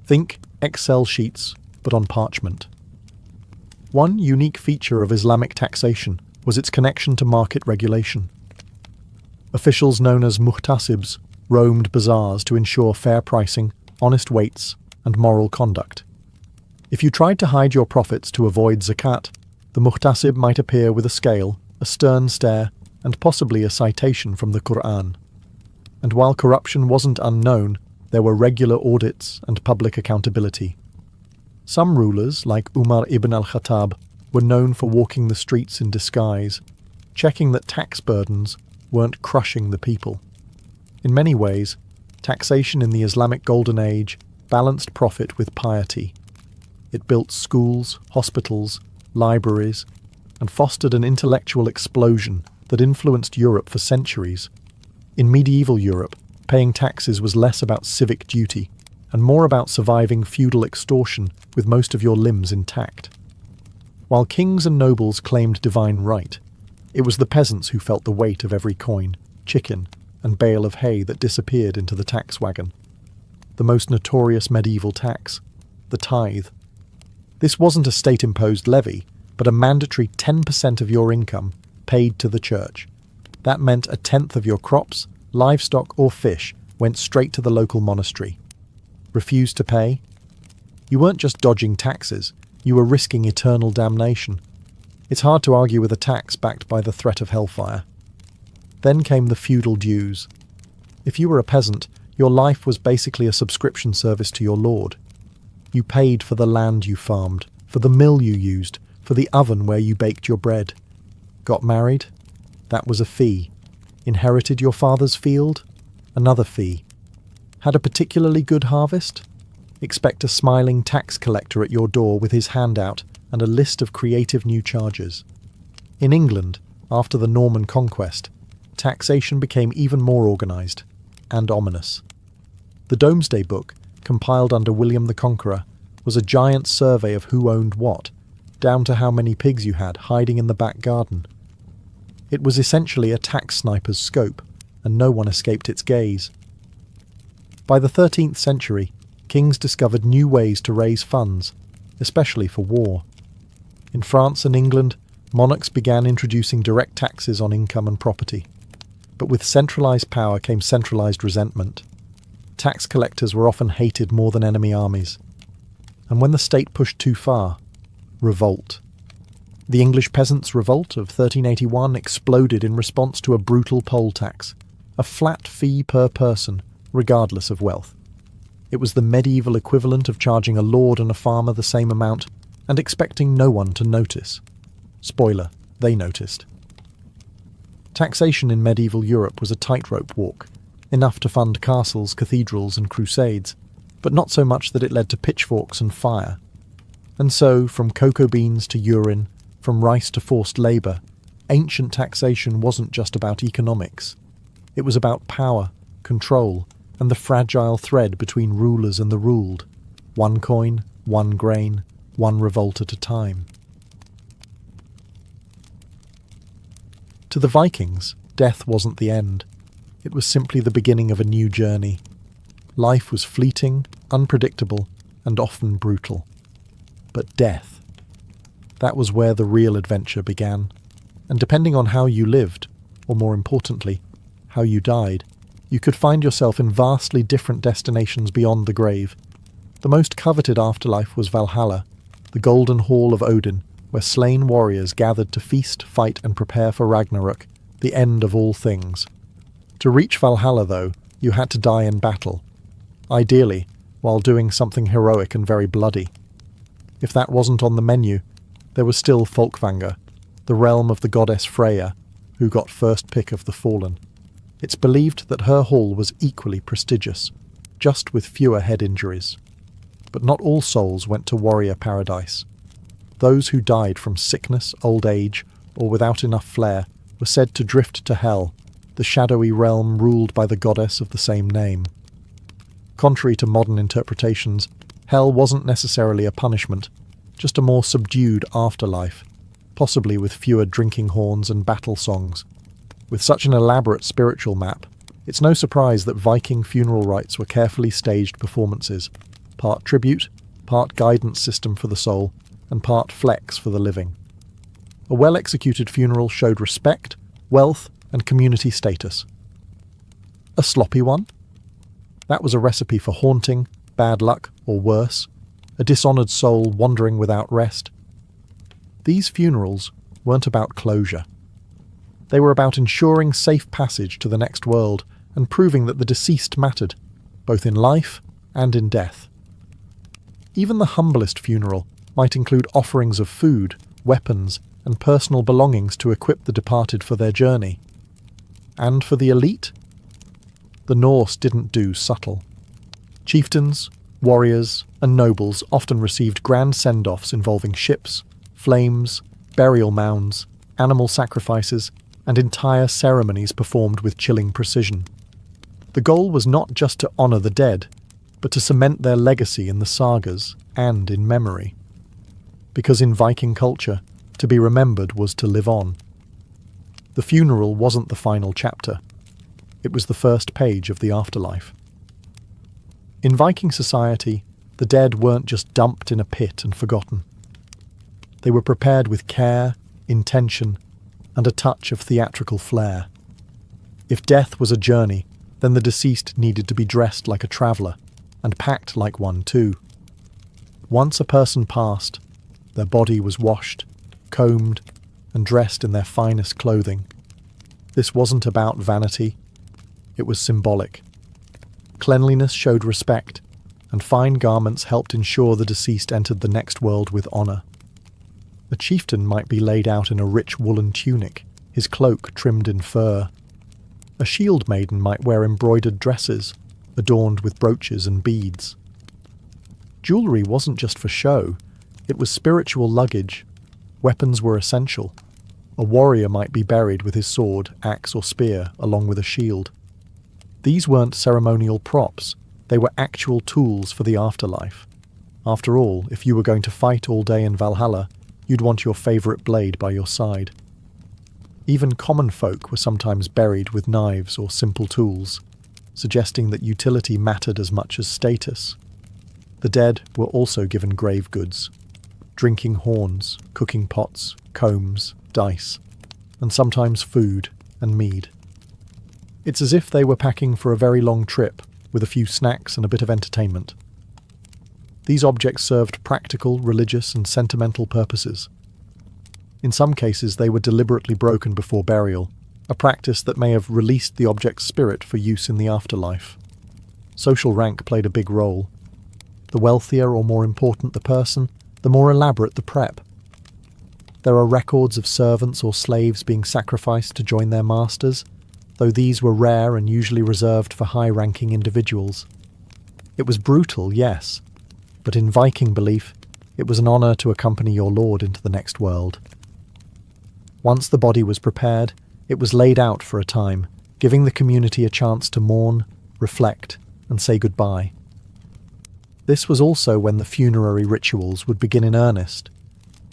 Think Excel sheets, but on parchment. One unique feature of Islamic taxation was its connection to market regulation. Officials known as muhtasibs roamed bazaars to ensure fair pricing, honest weights, and moral conduct. If you tried to hide your profits to avoid zakat, the muhtasib might appear with a scale, a stern stare, and possibly a citation from the Quran. And while corruption wasn't unknown, there were regular audits and public accountability. Some rulers, like Umar ibn al-Khattab, were known for walking the streets in disguise, checking that tax burdens weren't crushing the people. In many ways, taxation in the Islamic Golden Age balanced profit with piety. It built schools, hospitals, libraries, and fostered an intellectual explosion that influenced Europe for centuries. In medieval Europe, paying taxes was less about civic duty and more about surviving feudal extortion with most of your limbs intact. While kings and nobles claimed divine right, it was the peasants who felt the weight of every coin, chicken, and bale of hay that disappeared into the tax wagon. The most notorious medieval tax, the tithe. This wasn't a state-imposed levy, but a mandatory 10% of your income paid to the church. That meant a tenth of your crops, livestock, or fish went straight to the local monastery. Refused to pay? You weren't just dodging taxes, you were risking eternal damnation. It's hard to argue with a tax backed by the threat of hellfire. Then came the feudal dues. If you were a peasant, your life was basically a subscription service to your lord. You paid for the land you farmed, for the mill you used, for the oven where you baked your bread. Got married? That was a fee. Inherited your father's field? Another fee. Had a particularly good harvest? Expect a smiling tax collector at your door with his hand out and a list of creative new charges. In England, after the Norman conquest, taxation became even more organised and ominous. The Domesday Book, compiled under William the Conqueror, was a giant survey of who owned what, down to how many pigs you had hiding in the back garden. It was essentially a tax sniper's scope, and no one escaped its gaze. By the 13th century, kings discovered new ways to raise funds, especially for war. In France and England, monarchs began introducing direct taxes on income and property. But with centralised power came centralised resentment. Tax collectors were often hated more than enemy armies. And when the state pushed too far, revolt. The English peasants' revolt of 1381 exploded in response to a brutal poll tax, a flat fee per person, regardless of wealth. It was the medieval equivalent of charging a lord and a farmer the same amount and expecting no one to notice. Spoiler, they noticed. Taxation in medieval Europe was a tightrope walk, enough to fund castles, cathedrals, and crusades, but not so much that it led to pitchforks and fire. And so, from cocoa beans to urine, from rice to forced labour, ancient taxation wasn't just about economics. It was about power, control, and the fragile thread between rulers and the ruled. One coin, one grain, one revolt at a time. To the Vikings, death wasn't the end. It was simply the beginning of a new journey. Life was fleeting, unpredictable, and often brutal. But death, that was where the real adventure began. And depending on how you lived, or more importantly, how you died, you could find yourself in vastly different destinations beyond the grave. The most coveted afterlife was Valhalla, the golden hall of Odin, where slain warriors gathered to feast, fight, and prepare for Ragnarok, the end of all things. To reach Valhalla, though, you had to die in battle. Ideally, while doing something heroic and very bloody. If that wasn't on the menu, there was still Folkvangr, the realm of the goddess Freya, who got first pick of the fallen. It's believed that her hall was equally prestigious, just with fewer head injuries. But not all souls went to warrior paradise. Those who died from sickness, old age, or without enough flair were said to drift to Hell, the shadowy realm ruled by the goddess of the same name. Contrary to modern interpretations, Hell wasn't necessarily a punishment, just a more subdued afterlife, possibly with fewer drinking horns and battle songs. With such an elaborate spiritual map, it's no surprise that Viking funeral rites were carefully staged performances, part tribute, part guidance system for the soul, and part flex for the living. A well-executed funeral showed respect, wealth, and community status. A sloppy one? That was a recipe for haunting, bad luck, or worse, a dishonoured soul wandering without rest. These funerals weren't about closure. They were about ensuring safe passage to the next world and proving that the deceased mattered, both in life and in death. Even the humblest funeral might include offerings of food, weapons, and personal belongings to equip the departed for their journey. And for the elite? The Norse didn't do subtle. Chieftains, warriors, and nobles often received grand send-offs involving ships, flames, burial mounds, animal sacrifices, and entire ceremonies performed with chilling precision. The goal was not just to honour the dead, but to cement their legacy in the sagas and in memory. Because in Viking culture, to be remembered was to live on. The funeral wasn't the final chapter. It was the first page of the afterlife. In Viking society, the dead weren't just dumped in a pit and forgotten. They were prepared with care, intention, and a touch of theatrical flair. If death was a journey, then the deceased needed to be dressed like a traveller, and packed like one too. Once a person passed, their body was washed, combed, and dressed in their finest clothing. This wasn't about vanity, it was symbolic. Cleanliness showed respect, and fine garments helped ensure the deceased entered the next world with honour. A chieftain might be laid out in a rich woolen tunic, his cloak trimmed in fur. A shield maiden might wear embroidered dresses, adorned with brooches and beads. Jewellery wasn't just for show, it was spiritual luggage. Weapons were essential. A warrior might be buried with his sword, axe or spear, along with a shield. These weren't ceremonial props, they were actual tools for the afterlife. After all, if you were going to fight all day in Valhalla, you'd want your favourite blade by your side. Even common folk were sometimes buried with knives or simple tools, suggesting that utility mattered as much as status. The dead were also given grave goods: drinking horns, cooking pots, combs, dice, and sometimes food and mead. It's as if they were packing for a very long trip, with a few snacks and a bit of entertainment. These objects served practical, religious, and sentimental purposes. In some cases, they were deliberately broken before burial, a practice that may have released the object's spirit for use in the afterlife. Social rank played a big role. The wealthier or more important the person, the more elaborate the prep. There are records of servants or slaves being sacrificed to join their masters, though these were rare and usually reserved for high-ranking individuals. It was brutal, yes, but in Viking belief, it was an honour to accompany your lord into the next world. Once the body was prepared, it was laid out for a time, giving the community a chance to mourn, reflect, and say goodbye. This was also when the funerary rituals would begin in earnest.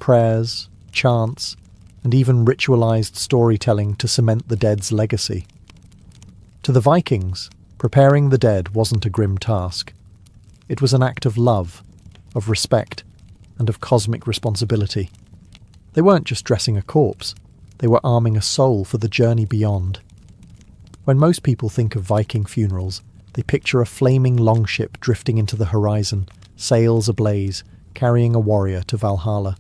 Prayers, chants, and even ritualised storytelling to cement the dead's legacy. To the Vikings, preparing the dead wasn't a grim task. It was an act of love, of respect, and of cosmic responsibility. They weren't just dressing a corpse, they were arming a soul for the journey beyond. When most people think of Viking funerals, they picture a flaming longship drifting into the horizon, sails ablaze, carrying a warrior to Valhalla.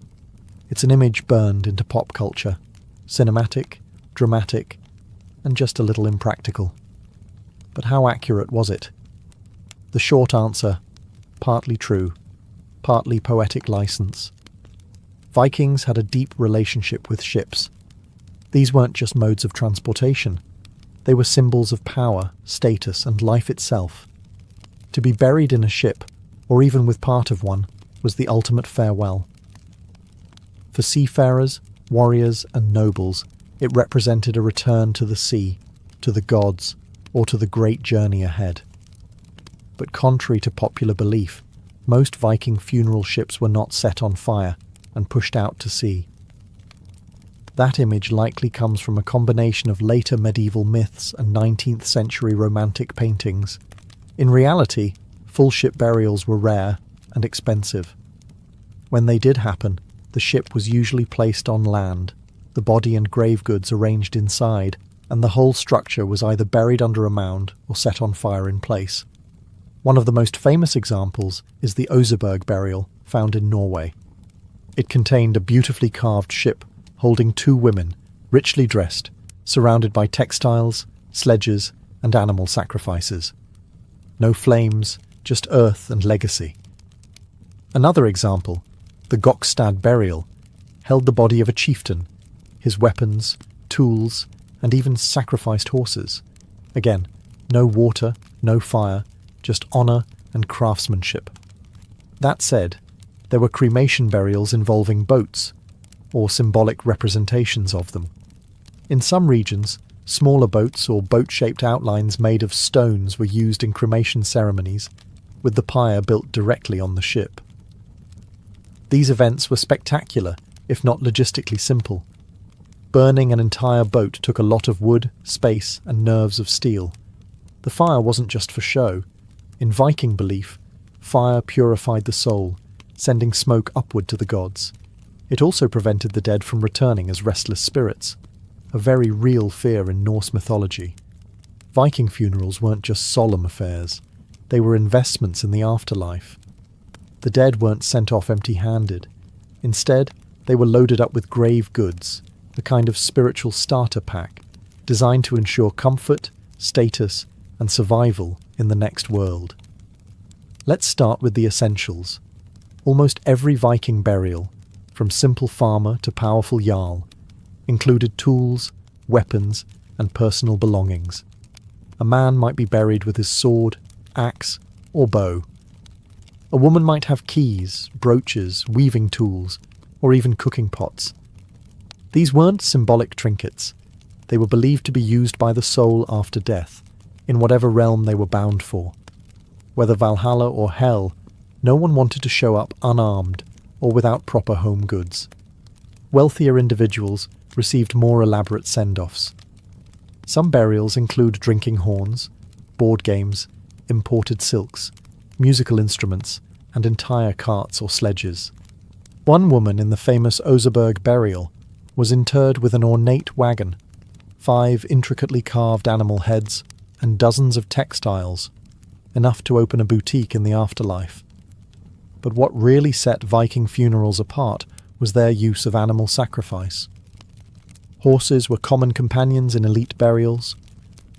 It's an image burned into pop culture, cinematic, dramatic, and just a little impractical. But how accurate was it? The short answer: partly true, partly poetic license. Vikings had a deep relationship with ships. These weren't just modes of transportation. They were symbols of power, status, and life itself. To be buried in a ship, or even with part of one, was the ultimate farewell. For seafarers, warriors, and nobles, it represented a return to the sea, to the gods, or to the great journey ahead. But contrary to popular belief, Most Viking funeral ships were not set on fire and pushed out to sea. That image likely comes from a combination of later medieval myths and 19th century romantic paintings. In reality, full ship burials were rare and expensive. When they did happen, the ship was usually placed on land, the body and grave goods arranged inside, and the whole structure was either buried under a mound or set on fire in place. One of the most famous examples is the Oseberg burial found in Norway. It contained a beautifully carved ship holding two women, richly dressed, surrounded by textiles, sledges, and animal sacrifices. No flames, just earth and legacy. Another example, the Gokstad burial, held the body of a chieftain, his weapons, tools, and even sacrificed horses. Again, no water, no fire, just honour and craftsmanship. That said, there were cremation burials involving boats, or symbolic representations of them. In some regions, smaller boats or boat-shaped outlines made of stones were used in cremation ceremonies, with the pyre built directly on the ship. These events were spectacular, if not logistically simple. Burning an entire boat took a lot of wood, space, and nerves of steel. The fire wasn't just for show. In Viking belief, fire purified the soul, sending smoke upward to the gods. It also prevented the dead from returning as restless spirits, a very real fear in Norse mythology. Viking funerals weren't just solemn affairs, they were investments in the afterlife. The dead weren't sent off empty-handed. Instead, they were loaded up with grave goods, a kind of spiritual starter pack, designed to ensure comfort, status, and survival in the next world. Let's start with the essentials. Almost every Viking burial, from simple farmer to powerful jarl, included tools, weapons, and personal belongings. A man might be buried with his sword, axe, or bow. A woman might have keys, brooches, weaving tools, or even cooking pots. These weren't symbolic trinkets. They were believed to be used by the soul after death, in whatever realm they were bound for. Whether Valhalla or Hell, no one wanted to show up unarmed or without proper home goods. Wealthier individuals received more elaborate send-offs. Some burials include drinking horns, board games, imported silks, musical instruments, and entire carts or sledges. One woman in the famous Oseberg burial was interred with an ornate wagon, 5 intricately carved animal heads, and dozens of textiles, enough to open a boutique in the afterlife. But what really set Viking funerals apart was their use of animal sacrifice. Horses were common companions in elite burials,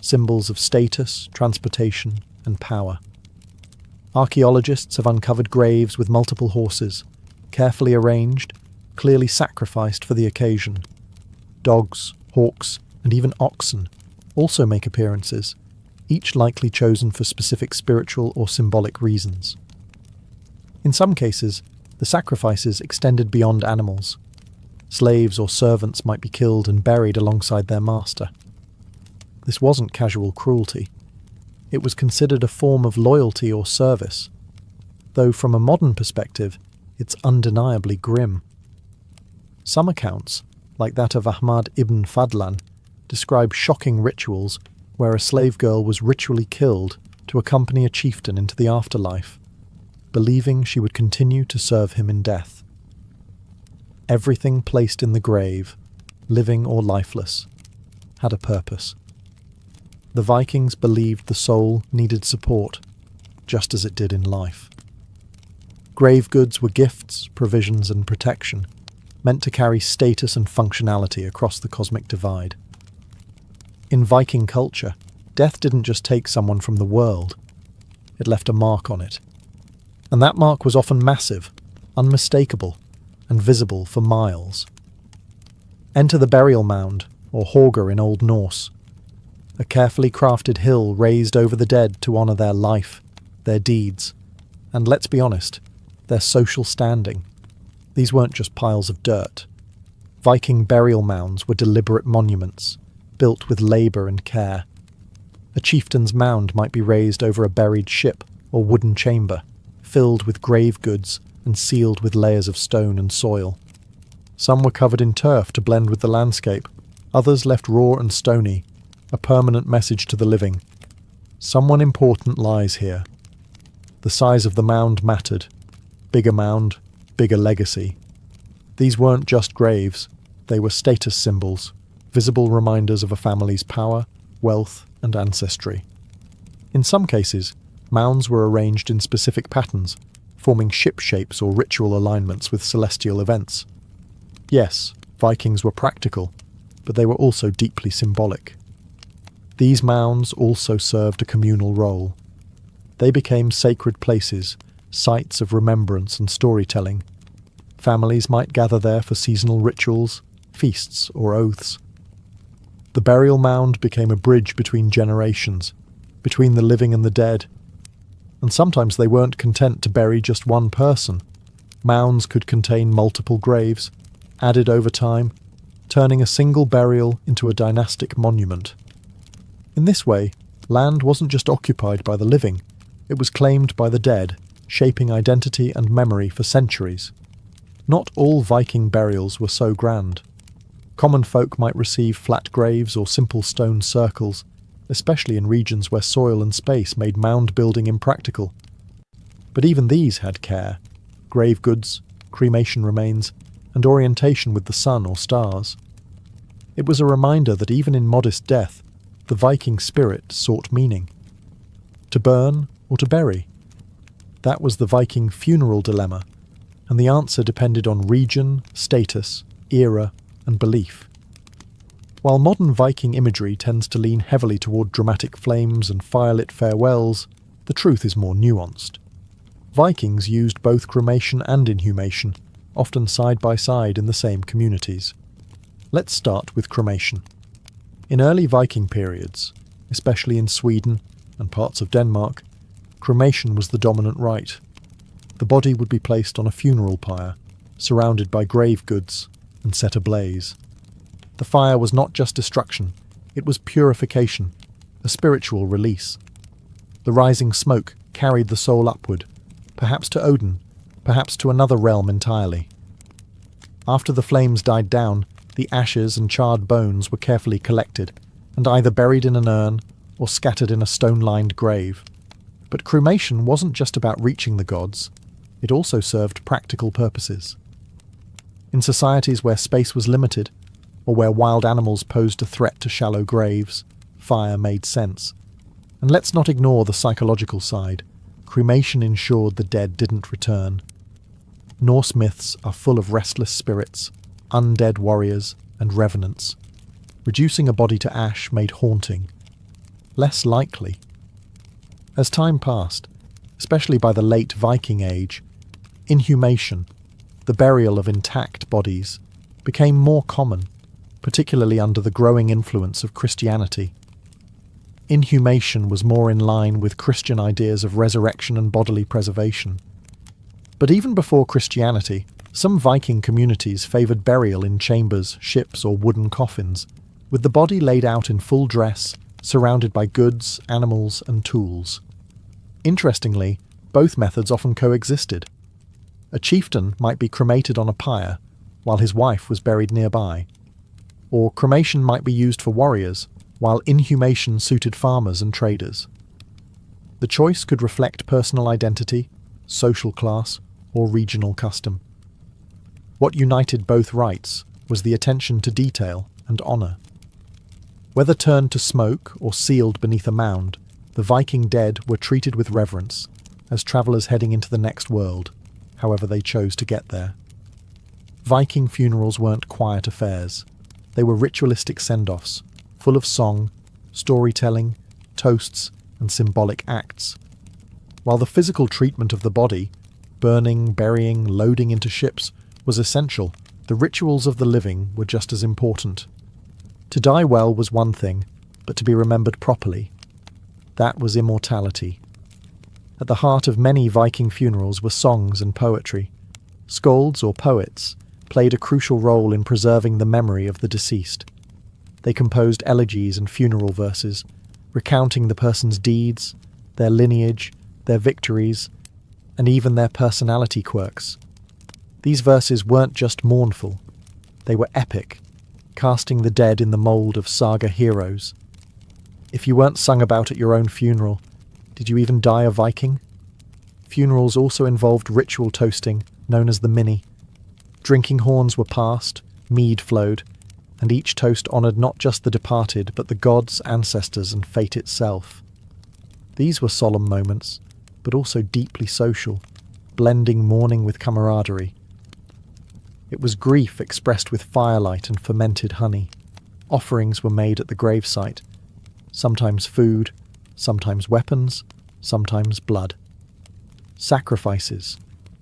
symbols of status, transportation, and power. Archaeologists have uncovered graves with multiple horses, carefully arranged, clearly sacrificed for the occasion. Dogs, hawks, and even oxen also make appearances, each likely chosen for specific spiritual or symbolic reasons. In some cases, the sacrifices extended beyond animals. Slaves or servants might be killed and buried alongside their master. This wasn't casual cruelty. It was considered a form of loyalty or service, though from a modern perspective, it's undeniably grim. Some accounts, like that of Ahmad ibn Fadlan, describe shocking rituals where a slave girl was ritually killed to accompany a chieftain into the afterlife, believing she would continue to serve him in death. Everything placed in the grave, living or lifeless, had a purpose. The Vikings believed the soul needed support, just as it did in life. Grave goods were gifts, provisions, and protection, meant to carry status and functionality across the cosmic divide. In Viking culture, death didn't just take someone from the world, it left a mark on it. And that mark was often massive, unmistakable, and visible for miles. Enter the burial mound, or hauger in Old Norse, a carefully crafted hill raised over the dead to honour their life, their deeds, and let's be honest, their social standing. These weren't just piles of dirt. Viking burial mounds were deliberate monuments, built with labour and care. A chieftain's mound might be raised over a buried ship or wooden chamber, filled with grave goods and sealed with layers of stone and soil. Some were covered in turf to blend with the landscape, others left raw and stony, a permanent message to the living. Someone important lies here. The size of the mound mattered. Bigger mound, bigger legacy. These weren't just graves, they were status symbols, visible reminders of a family's power, wealth, and ancestry. In some cases, mounds were arranged in specific patterns, forming ship shapes or ritual alignments with celestial events. Yes, Vikings were practical, but they were also deeply symbolic. These mounds also served a communal role. They became sacred places, sites of remembrance and storytelling. Families might gather there for seasonal rituals, feasts, or oaths. The burial mound became a bridge between generations, between the living and the dead. And sometimes they weren't content to bury just one person. Mounds could contain multiple graves, added over time, turning a single burial into a dynastic monument. In this way, land wasn't just occupied by the living, it was claimed by the dead, shaping identity and memory for centuries. Not all Viking burials were so grand. Common folk might receive flat graves or simple stone circles, especially in regions where soil and space made mound building impractical. But even these had care: grave goods, cremation remains, and orientation with the sun or stars. It was a reminder that even in modest death, the Viking spirit sought meaning. To burn or to bury? That was the Viking funeral dilemma, and the answer depended on region, status, era, and belief. While modern Viking imagery tends to lean heavily toward dramatic flames and firelit farewells, the truth is more nuanced. Vikings used both cremation and inhumation, often side by side in the same communities. Let's start with cremation. In early Viking periods, especially in Sweden and parts of Denmark, cremation was the dominant rite. The body would be placed on a funeral pyre, surrounded by grave goods, and set ablaze. The fire was not just destruction, it was purification, a spiritual release. The rising smoke carried the soul upward, perhaps to Odin, perhaps to another realm entirely. After the flames died down, the ashes and charred bones were carefully collected, and either buried in an urn or scattered in a stone-lined grave. But cremation wasn't just about reaching the gods, it also served practical purposes. In societies where space was limited, or where wild animals posed a threat to shallow graves, fire made sense. And let's not ignore the psychological side. Cremation ensured the dead didn't return. Norse myths are full of restless spirits, undead warriors, and revenants. Reducing a body to ash made haunting less likely. As time passed, especially by the late Viking Age, inhumation, the burial of intact bodies, became more common, particularly under the growing influence of Christianity. Inhumation was more in line with Christian ideas of resurrection and bodily preservation. But even before Christianity, some Viking communities favoured burial in chambers, ships, or wooden coffins, with the body laid out in full dress, surrounded by goods, animals, and tools. Interestingly, both methods often coexisted. A chieftain might be cremated on a pyre, while his wife was buried nearby. Or cremation might be used for warriors, while inhumation suited farmers and traders. The choice could reflect personal identity, social class, or regional custom. What united both rites was the attention to detail and honour. Whether turned to smoke or sealed beneath a mound, the Viking dead were treated with reverence, as travellers heading into the next world, however they chose to get there. Viking funerals weren't quiet affairs. They were ritualistic send-offs, full of song, storytelling, toasts, and symbolic acts. While the physical treatment of the body, burning, burying, loading into ships, was essential, the rituals of the living were just as important. To die well was one thing, but to be remembered properly, that was immortality. At the heart of many Viking funerals were songs and poetry. Skalds, or poets, played a crucial role in preserving the memory of the deceased. They composed elegies and funeral verses, recounting the person's deeds, their lineage, their victories, and even their personality quirks. These verses weren't just mournful, they were epic, casting the dead in the mould of saga heroes. If you weren't sung about at your own funeral, did you even die a Viking? Funerals also involved ritual toasting, known as the minnie. Drinking horns were passed, mead flowed, and each toast honoured not just the departed, but the gods, ancestors, and fate itself. These were solemn moments, but also deeply social, blending mourning with camaraderie. It was grief expressed with firelight and fermented honey. Offerings were made at the gravesite, sometimes food, sometimes weapons, sometimes blood. Sacrifices,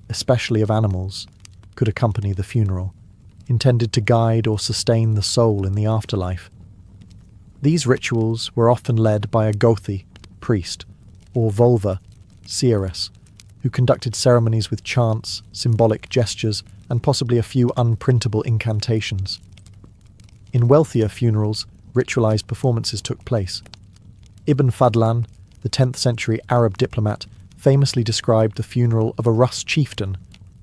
especially of animals, could accompany the funeral, intended to guide or sustain the soul in the afterlife. These rituals were often led by a gothi, priest, or vulva, seeress, who conducted ceremonies with chants, symbolic gestures, and possibly a few unprintable incantations. In wealthier funerals, ritualized performances took place. Ibn Fadlan, the 10th century Arab diplomat, famously described the funeral of a Rus chieftain,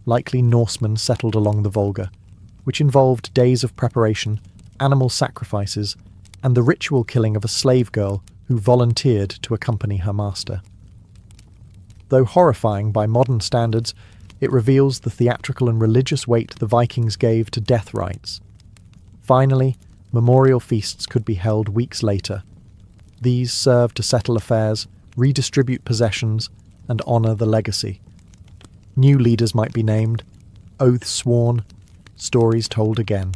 likely Norseman settled along the Volga, which involved days of preparation, animal sacrifices, and the ritual killing of a slave girl who volunteered to accompany her master. Though horrifying by modern standards, it reveals the theatrical and religious weight the Vikings gave to death rites. Finally, memorial feasts could be held weeks later. These served to settle affairs, redistribute possessions, and honour the legacy. New leaders might be named, oaths sworn, stories told again.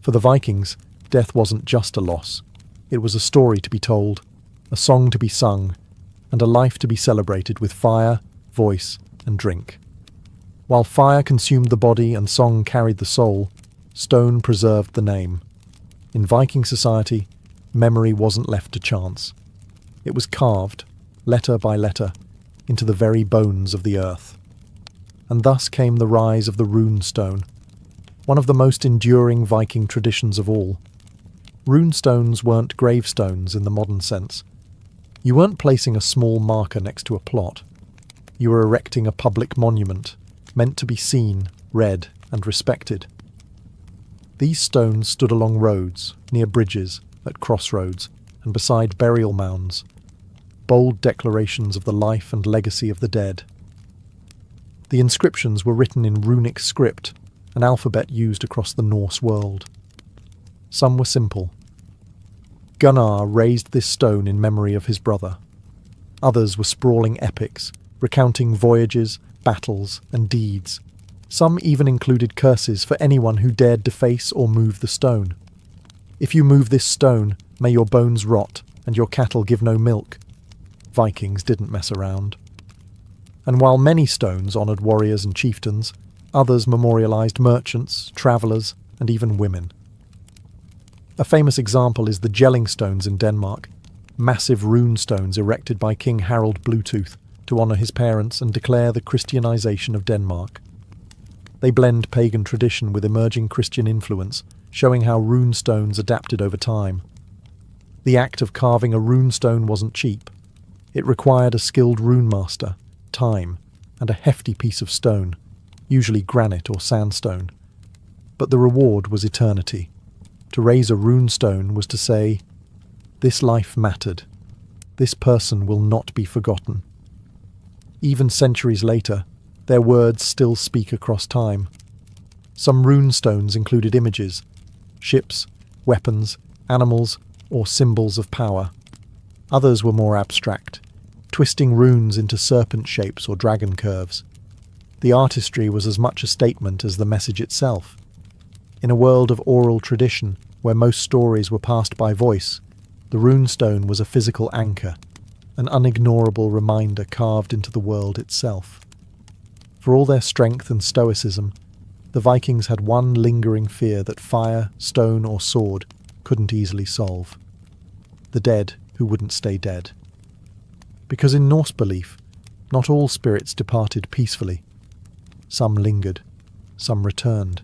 For the Vikings, death wasn't just a loss. It was a story to be told, a song to be sung, and a life to be celebrated with fire, voice, and drink. While fire consumed the body and song carried the soul, stone preserved the name. In Viking society, memory wasn't left to chance. It was carved, letter by letter, into the very bones of the earth. And thus came the rise of the rune stone, one of the most enduring Viking traditions of all. Rune stones weren't gravestones in the modern sense. You weren't placing a small marker next to a plot. You were erecting a public monument, meant to be seen, read, and respected. These stones stood along roads, near bridges, at crossroads, and beside burial mounds, bold declarations of the life and legacy of the dead. The inscriptions were written in runic script, an alphabet used across the Norse world. Some were simple. Gunnar raised this stone in memory of his brother. Others were sprawling epics, recounting voyages, battles, and deeds. Some even included curses for anyone who dared deface or move the stone. If you move this stone, may your bones rot and your cattle give no milk. Vikings didn't mess around. And while many stones honoured warriors and chieftains, others memorialised merchants, travellers, and even women. A famous example is the Jelling stones in Denmark, massive rune stones erected by King Harald Bluetooth to honour his parents and declare the Christianisation of Denmark. They blend pagan tradition with emerging Christian influence, showing how rune stones adapted over time. The act of carving a rune stone wasn't cheap. It required a skilled rune master, time, and a hefty piece of stone, usually granite or sandstone. But the reward was eternity. To raise a rune stone was to say, "This life mattered. This person will not be forgotten." Even centuries later, their words still speak across time. Some rune stones included images, ships, weapons, animals, or symbols of power. Others were more abstract, twisting runes into serpent shapes or dragon curves. The artistry was as much a statement as the message itself. In a world of oral tradition, where most stories were passed by voice, the runestone was a physical anchor, an unignorable reminder carved into the world itself. For all their strength and stoicism, the Vikings had one lingering fear that fire, stone, or sword couldn't easily solve: the dead who wouldn't stay dead. Because in Norse belief, not all spirits departed peacefully. Some lingered, some returned,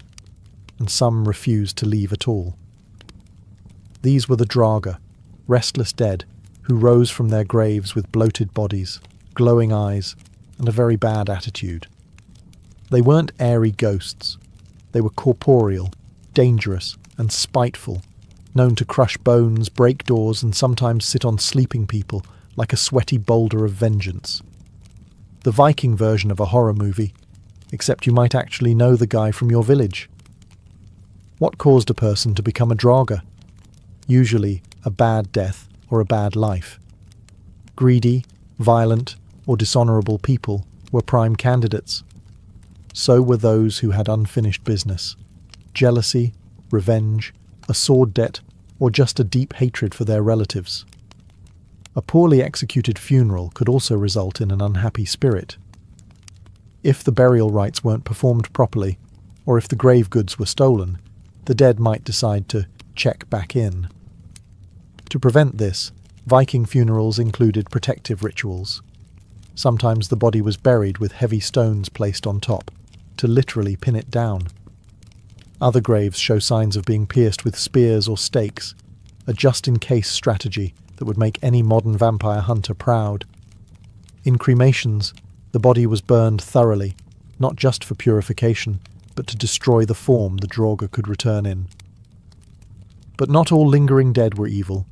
and some refused to leave at all. These were the Draga, restless dead, who rose from their graves with bloated bodies, glowing eyes, and a very bad attitude. They weren't airy ghosts. They were corporeal, dangerous, and spiteful, known to crush bones, break doors, and sometimes sit on sleeping people like a sweaty boulder of vengeance. The Viking version of a horror movie, except you might actually know the guy from your village. What caused a person to become a draugr? Usually a bad death or a bad life. Greedy, violent, or dishonourable people were prime candidates. So were those who had unfinished business, jealousy, revenge, a sword debt, or just a deep hatred for their relatives. A poorly executed funeral could also result in an unhappy spirit. If the burial rites weren't performed properly, or if the grave goods were stolen, the dead might decide to check back in. To prevent this, Viking funerals included protective rituals. Sometimes the body was buried with heavy stones placed on top, to literally pin it down. Other graves show signs of being pierced with spears or stakes, a just-in-case strategy that would make any modern vampire hunter proud. In cremations, the body was burned thoroughly, not just for purification, but to destroy the form the draugr could return in. But not all lingering dead were evil.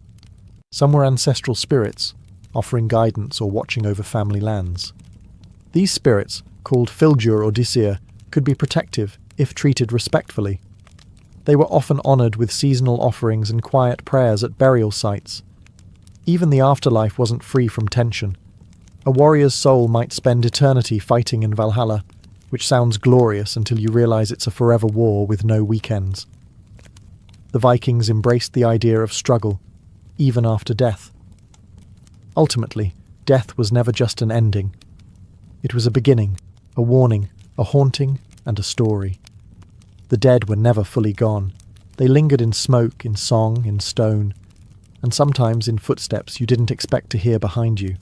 Some were ancestral spirits, offering guidance or watching over family lands. These spirits, called Fylgjur or Disir, could be protective if treated respectfully. They were often honoured with seasonal offerings and quiet prayers at burial sites. Even the afterlife wasn't free from tension. A warrior's soul might spend eternity fighting in Valhalla, which sounds glorious until you realise it's a forever war with no weekends. The Vikings embraced the idea of struggle, even after death. Ultimately, death was never just an ending. It was a beginning, a warning, a haunting, and a story. The dead were never fully gone. They lingered in smoke, in song, in stone, and sometimes in footsteps you didn't expect to hear behind you.